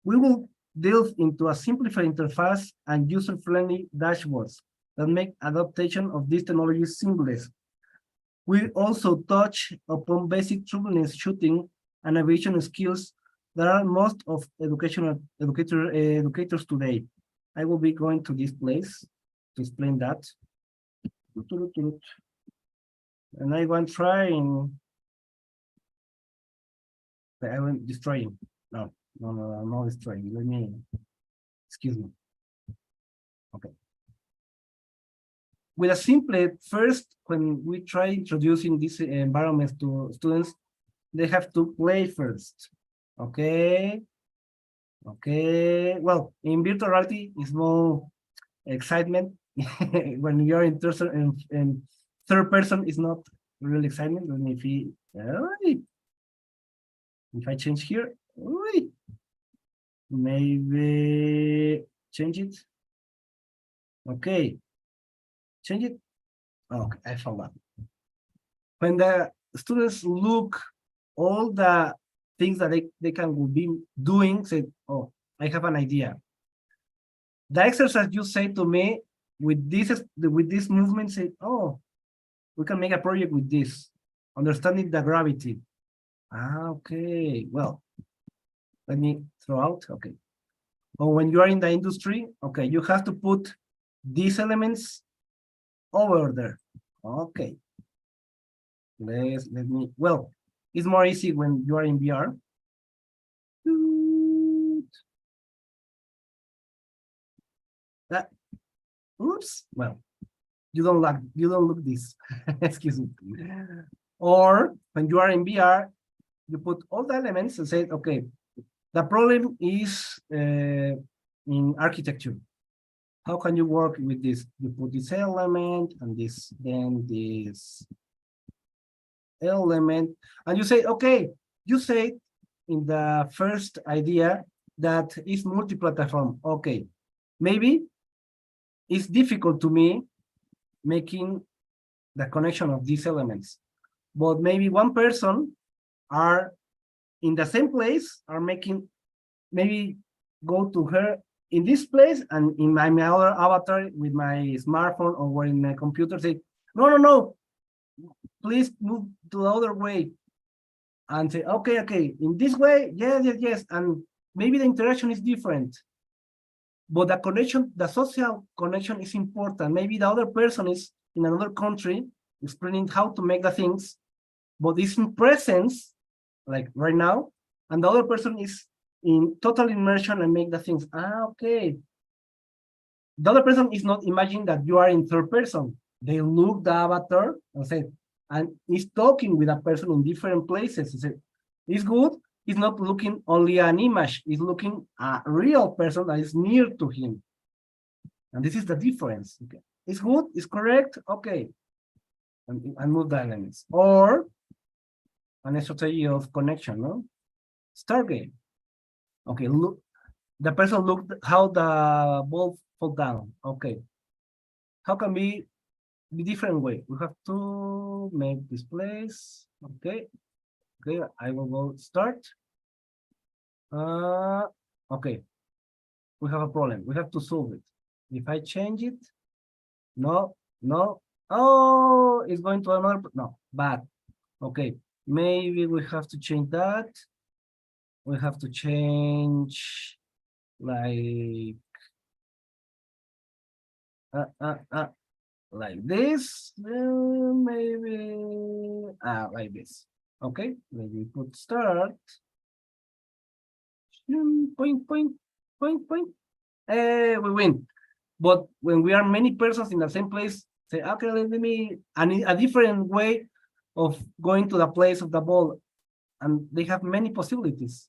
will delve into a simplified interface and user-friendly dashboards that make adaptation of these technologies seamless. We also touch upon basic troubleshooting and aviation skills that are most of educators today. I will be going to this place to explain that. And I want trying. I went destroying. No, not destroying. Let me, excuse me. Okay. With a simple, first, when we try introducing these environments to students, they have to play first. Okay. Okay. Well, in virtual reality, it's more excitement. When you're in third person, it's not really excitement. Let me see. If I change here, maybe change it. Okay, change it. Okay, I found that. When the students look all the things that they can be doing, say, oh, I have an idea. The exercise you say to me with this movement, say, oh, we can make a project with this, understanding the gravity. Okay, well, let me throw out, okay. Or when you are in the industry, okay, you have to put these elements over there. Okay. Let me, well, it's more easy when you are in VR. That, oops, well, you don't look this. Excuse me. Or when you are in VR, you put all the elements and say, okay, the problem is in architecture. How can you work with this? You put this element and this, then this element, and you say, okay, you say in the first idea that is multi-platform. Okay, maybe it's difficult to me making the connection of these elements, but maybe one person are in the same place, are making, maybe go to her in this place and in my other avatar with my smartphone or in my computer say, no, please move to the other way, and say, okay, in this way, yes, and maybe the interaction is different, but the connection, the social connection is important. Maybe the other person is in another country explaining how to make the things, but it's in presence, like right now, and the other person is in total immersion and make the things. Okay. The other person is not imagining that you are in third person. They look the avatar and say, and is talking with a person in different places. Say, it's good. He's not looking only an image. He's looking a real person that is near to him. And this is the difference. Okay. It's good. It's correct. Okay. And move the elements. Or an strategy of connection, no? Start game. Okay, look, the person looked how the ball fall down. Okay. How can we be different way? We have to make this place. Okay. Okay, I will go start. Okay. We have a problem. We have to solve it. If I change it, no. Oh, it's going to another, no, bad. Okay, maybe we have to change that. We have to change like this, maybe like this. Okay, maybe put start. Point. We win. But when we are many persons in the same place, say, okay, let me a different way of going to the place of the ball, and they have many possibilities.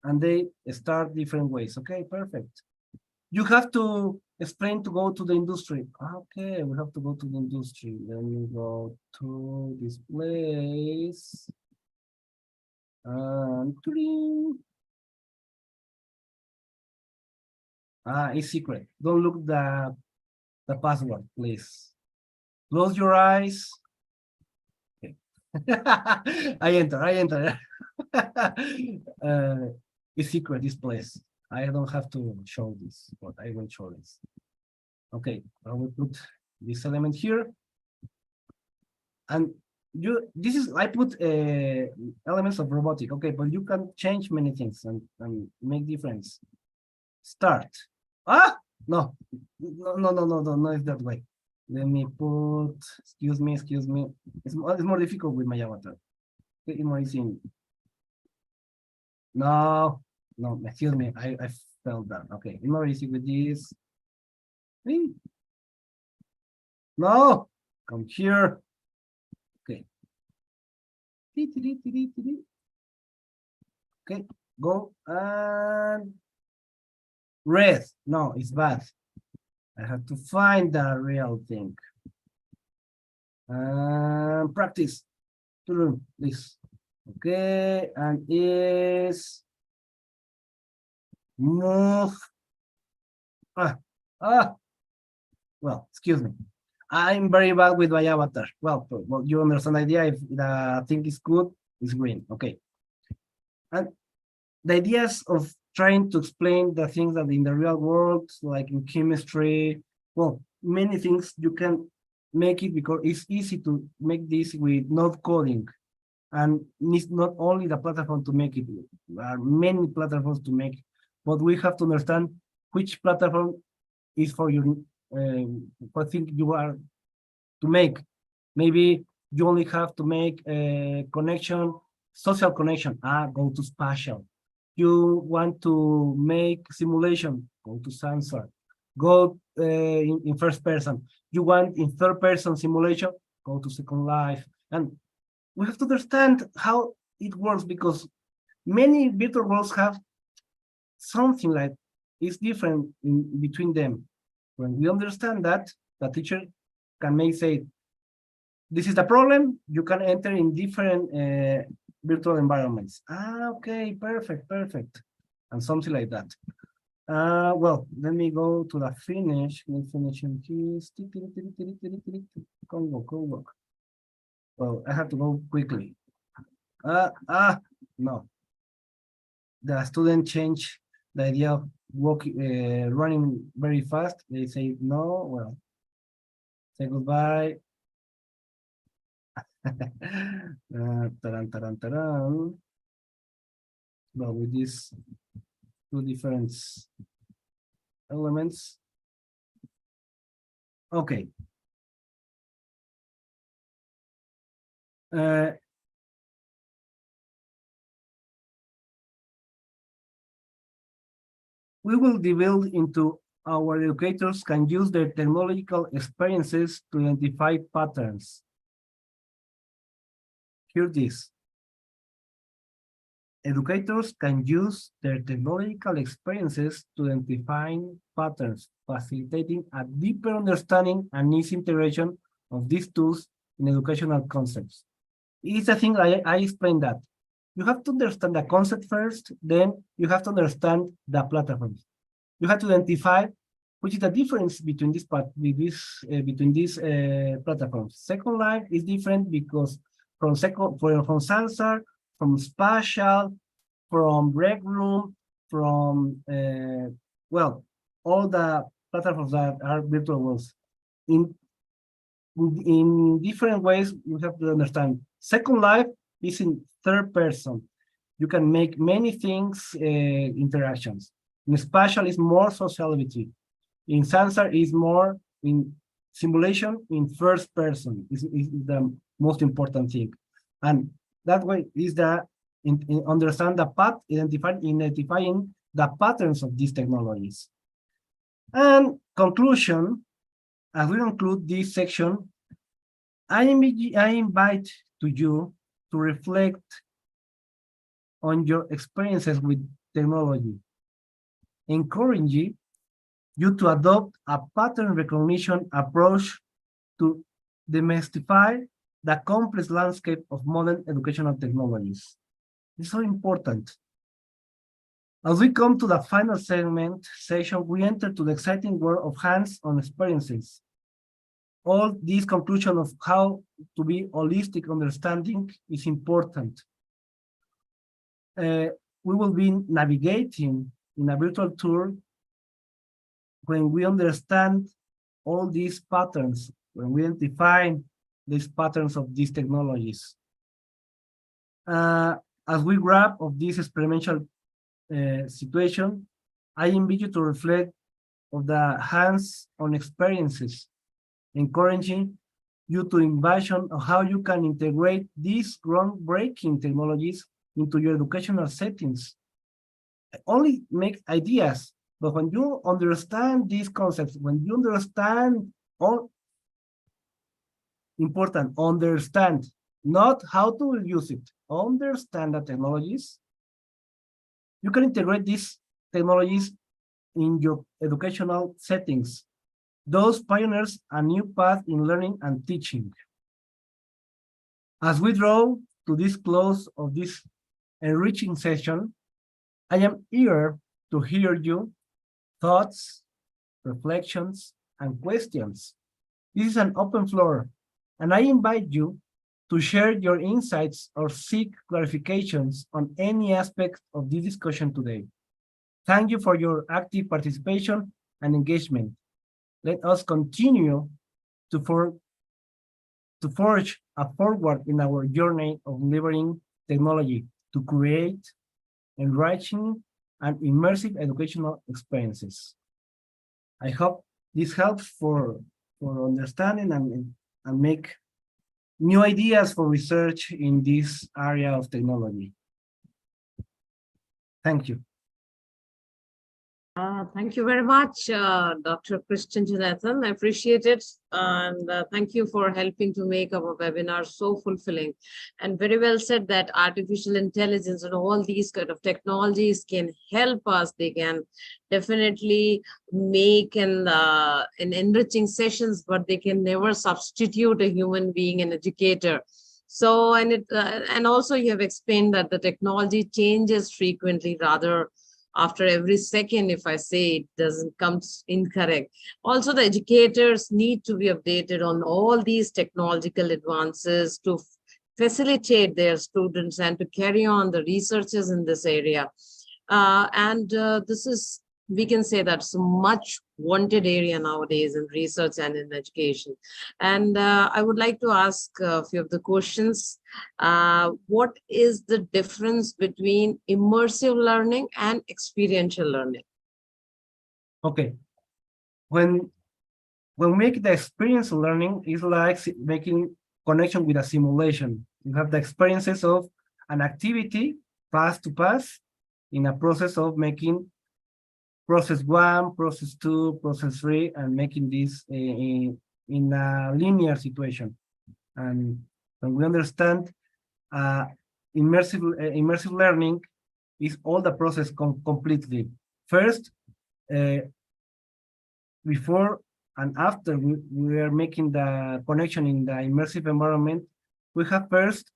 And they start different ways. Okay, perfect. You have to explain to go to the industry. Okay, we have to go to the industry. Then we go to this place. It's secret. Don't look the password, please. Close your eyes. Okay. I enter. It's secret, this place. I don't have to show this, but I will show this. Okay, I will put this element here. And I put elements of robotic, okay, but you can change many things and make difference. Start. No, it's that way. Let me put, excuse me. It's more difficult with my avatar. It's more easy. No, excuse me, I fell down. Okay, it's more easy with this. No, come here. Okay. Okay, go and red. No, it's bad. I have to find the real thing. Practice. This. Okay, and is move. Well, excuse me. I'm very bad with my avatar. Well, you understand the idea. If the thing is good, it's green. Okay. And the ideas of trying to explain the things that in the real world, like in chemistry, well, many things you can make it because it's easy to make this with not coding. And it's not only the platform to make it, there are many platforms to make it, but we have to understand which platform is for you, what thing you are to make. Maybe you only have to make a connection, social connection, go to spatial. You want to make simulation, go to sensor. go in first person. You want in third person simulation, go to Second Life. And we have to understand how it works, because many virtual worlds have something like it's different in between them. When we understand that, the teacher can say, this is the problem, you can enter in different virtual environments. Okay, perfect. And something like that. Well, let me go to the finish. Let me finish in this. Convo. Well, I have to go quickly. No. The student changed the idea of running very fast. They say no. Well, say goodbye. Taran. Well, with these two different elements. Okay. We will delve into our educators can use their technological experiences to identify patterns. Hear this. Educators can use their technological experiences to identify patterns, facilitating a deeper understanding and easy integration of these tools in educational concepts. It's a thing I explained that. You have to understand the concept first, then you have to understand the platforms. You have to identify which is the difference between these platforms. Second Life is different because from Sansar, from Spatial, from Rec Room, from well, all the platforms that are virtual worlds. In different ways, you have to understand. Second Life is in third person. You can make many things, interactions. In Spatial is more sociality. In Sansar is more in simulation in first person is the most important thing. And that way is in understand the path, identifying the patterns of these technologies. And conclusion, as we conclude this section, I invite to you to reflect on your experiences with technology, encouraging you to adopt a pattern recognition approach to demystify the complex landscape of modern educational technologies. It's so important. As we come to the final session, we enter to the exciting world of hands-on experiences. All this conclusion of how to be holistic understanding is important. We will be navigating in a virtual tour when we understand all these patterns, when we identify these patterns of these technologies. As we grab of this experimental situation, I invite you to reflect on the hands-on experiences, encouraging you to envision how you can integrate these groundbreaking technologies into your educational settings. Only make ideas, but when you understand these concepts, when you understand all important, understand, not how to use it, understand the technologies, you can integrate these technologies in your educational settings. Those pioneers a new path in learning and teaching. As we draw to this close of this enriching session, I am eager to hear you thoughts, reflections, and questions. This is an open floor, and I invite you to share your insights or seek clarifications on any aspect of this discussion today. Thank you for your active participation and engagement. Let us continue to forge a forward in our journey of delivering technology to create enriching and immersive educational experiences. I hope this helps for understanding and make new ideas for research in this area of technology. Thank you. Thank you very much, Dr. Christian Jonathan. I appreciate it. And thank you for helping to make our webinar so fulfilling. And very well said that artificial intelligence and all these kind of technologies can help us. They can definitely make an enriching sessions, but they can never substitute a human being, an educator. So, and also you have explained that the technology changes frequently, rather after every second, if I say it doesn't come incorrect. Also, the educators need to be updated on all these technological advances to facilitate their students and to carry on the researches in this area. This is, we can say that's a much wanted area nowadays in research and in education. And I would like to ask a few of the questions. What is the difference between immersive learning and experiential learning? Okay. When we make the experience learning, it's like making connection with a simulation. You have the experiences of an activity pass to pass in a process of making process 1, process 2, process 3, and making this in a linear situation. And when we understand immersive learning is all the process completely. First, before and after we are making the connection in the immersive environment, we have first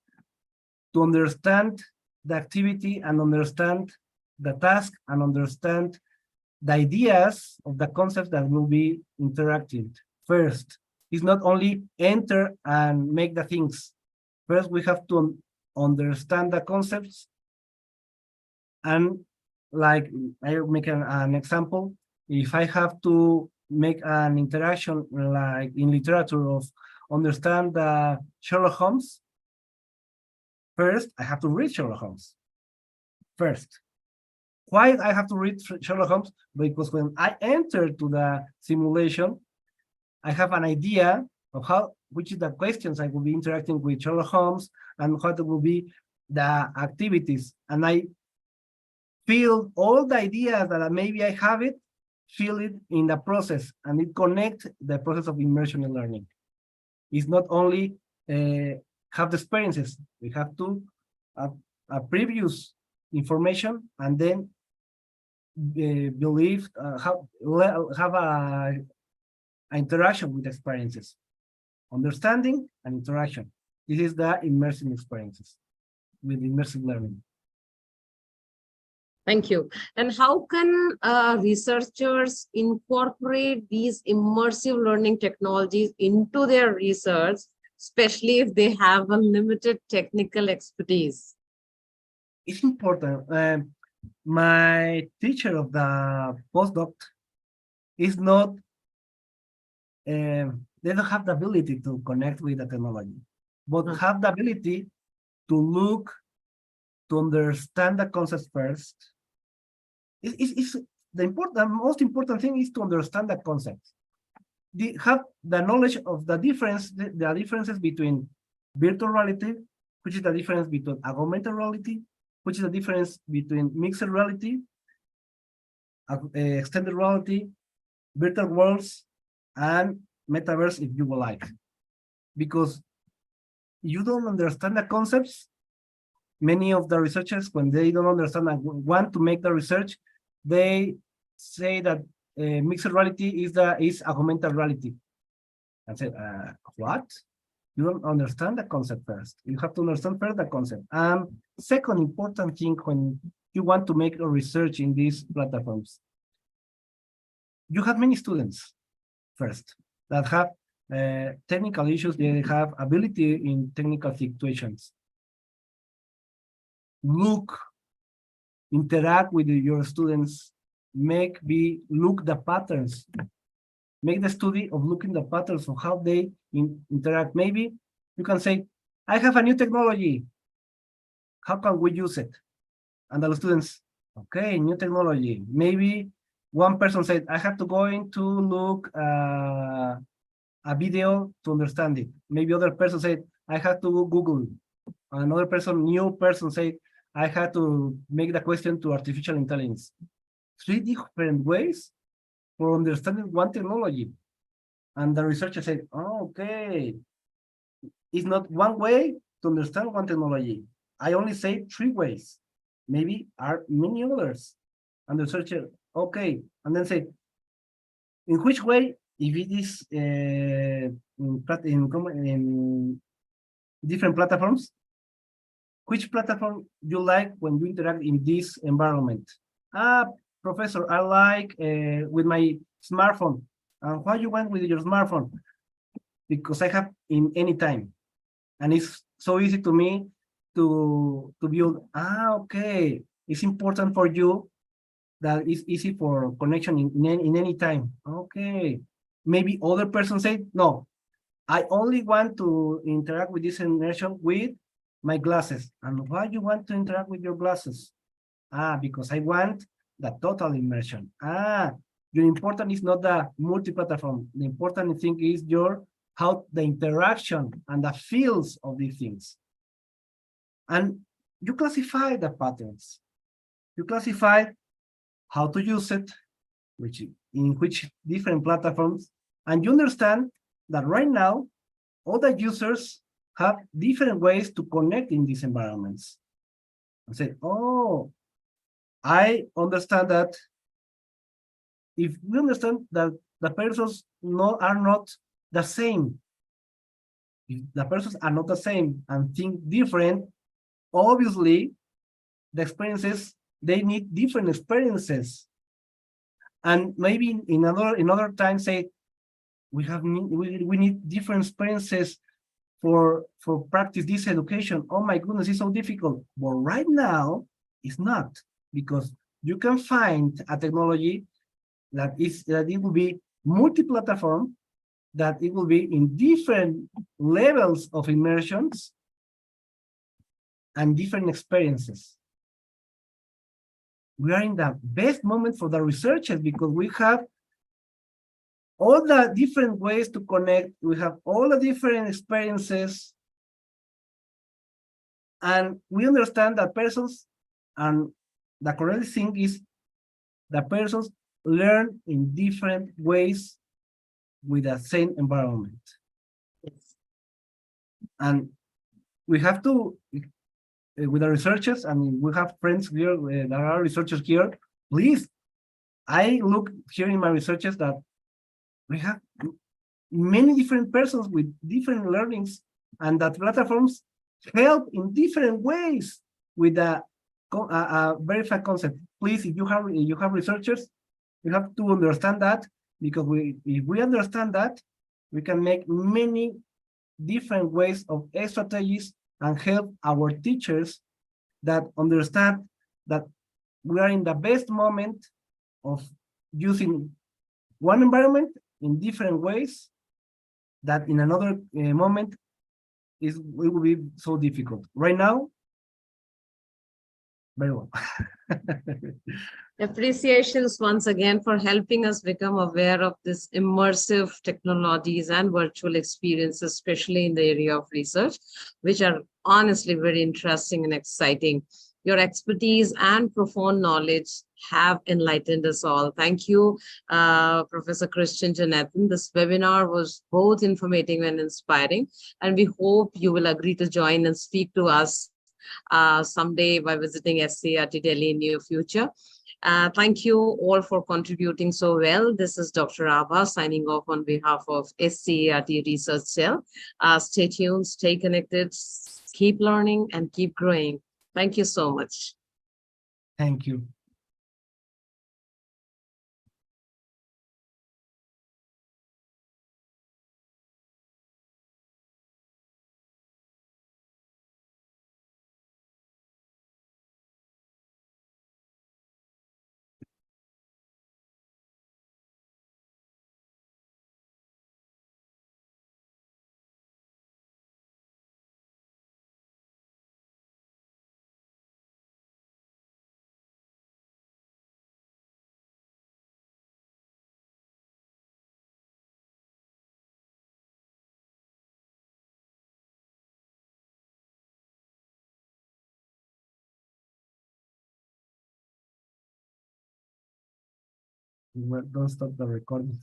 to understand the activity and understand the task and understand the ideas of the concepts that will be interacted. First, it's not only enter and make the things. First, we have to understand the concepts. And like I make an example, if I have to make an interaction like in literature of understand the Sherlock Holmes, first I have to read Sherlock Holmes. First. Why I have to read Sherlock Holmes? Because when I enter to the simulation, I have an idea of which is the questions I will be interacting with Sherlock Holmes and what will be the activities. And I feel all the ideas that maybe I have it, feel it in the process, and it connects the process of immersion and learning. It's not only have the experiences, we have to a previous information and then have a interaction with experiences, understanding and interaction. This is the immersive experiences with immersive learning. Thank you. And how can researchers incorporate these immersive learning technologies into their research, especially if they have a limited technical expertise? It's important. My teacher of the postdoc is not, they don't have the ability to connect with the technology, but have the ability to look, to understand the concepts first. It's the most important thing is to understand the concepts. Have the knowledge of the differences between virtual reality, which is the difference between augmented reality, which is the difference between mixed reality, extended reality, virtual worlds, and metaverse, if you would like. Because you don't understand the concepts, many of the researchers, when they don't understand and want to make the research, they say that mixed reality is augmented reality. I said, what? You don't understand the concept first. You have to understand first the concept. Second important thing when you want to make a research in these platforms, you have many students first that have technical issues. They have ability in technical situations. Look, interact with your students, look the patterns. Make the study of looking the patterns of how they interact. Maybe you can say, I have a new technology. How can we use it? And the students, okay, new technology. Maybe one person said, I have to go in to look a video to understand it. Maybe other person said, I have to Google. Another new person said, I had to make the question to artificial intelligence. three different ways for understanding one technology. And the researcher said, oh, okay, it's not one way to understand one technology. I only say three ways. Maybe are many others. And the researcher, okay, and then say, in which way, if it is in different platforms, which platform you like when you interact in this environment? Ah, professor, I like with my smartphone. And why you went with your smartphone? Because I have in any time. And it's so easy to me to build, okay, it's important for you that it's easy for connection in any time. Okay. Maybe other person say, no, I only want to interact with this immersion with my glasses. And why you want to interact with your glasses? Because I want the total immersion. Your important is not the multi-platform. The important thing is how the interaction and the feels of these things. And you classify the patterns. You classify how to use it, in which different platforms, and you understand that right now, all the users have different ways to connect in these environments. I say, oh, I understand that if we understand that the persons are not the same, if the persons are not the same and think different, obviously the experiences, they need different experiences. And maybe in another time say, we need different experiences for practice this education. Oh my goodness, it's so difficult. But right now, it's not, because you can find a technology that it will be multi-platform, that it will be in different levels of immersions and different experiences. We are in the best moment for the researchers because we have all the different ways to connect. We have all the different experiences. And we understand that persons, and the correct thing is the persons learn in different ways with the same environment. Yes. And we have to, with the researchers, I mean, we have friends here, there are researchers here, please, I look here in my researchers that we have many different persons with different learnings, and that platforms help in different ways with a verified concept. Please, if you have researchers, you have to understand that, because if we understand that, we can make many different ways of strategies and help our teachers that understand that we are in the best moment of using one environment in different ways, that in another moment it will be so difficult. Right now, very well. Appreciations once again for helping us become aware of this immersive technologies and virtual experiences, especially in the area of research, which are honestly very interesting and exciting. Your expertise and profound knowledge have enlightened us all. Thank you, Professor Christian Jonathan. This webinar was both informative and inspiring, and we hope you will agree to join and speak to us someday by visiting SCRT Delhi in near future. Thank you all for contributing so well. This is Dr. Abha signing off on behalf of SCRT Research Cell. Stay tuned, stay connected, keep learning and keep growing. Thank you so much. Thank you. Well, don't stop the recording.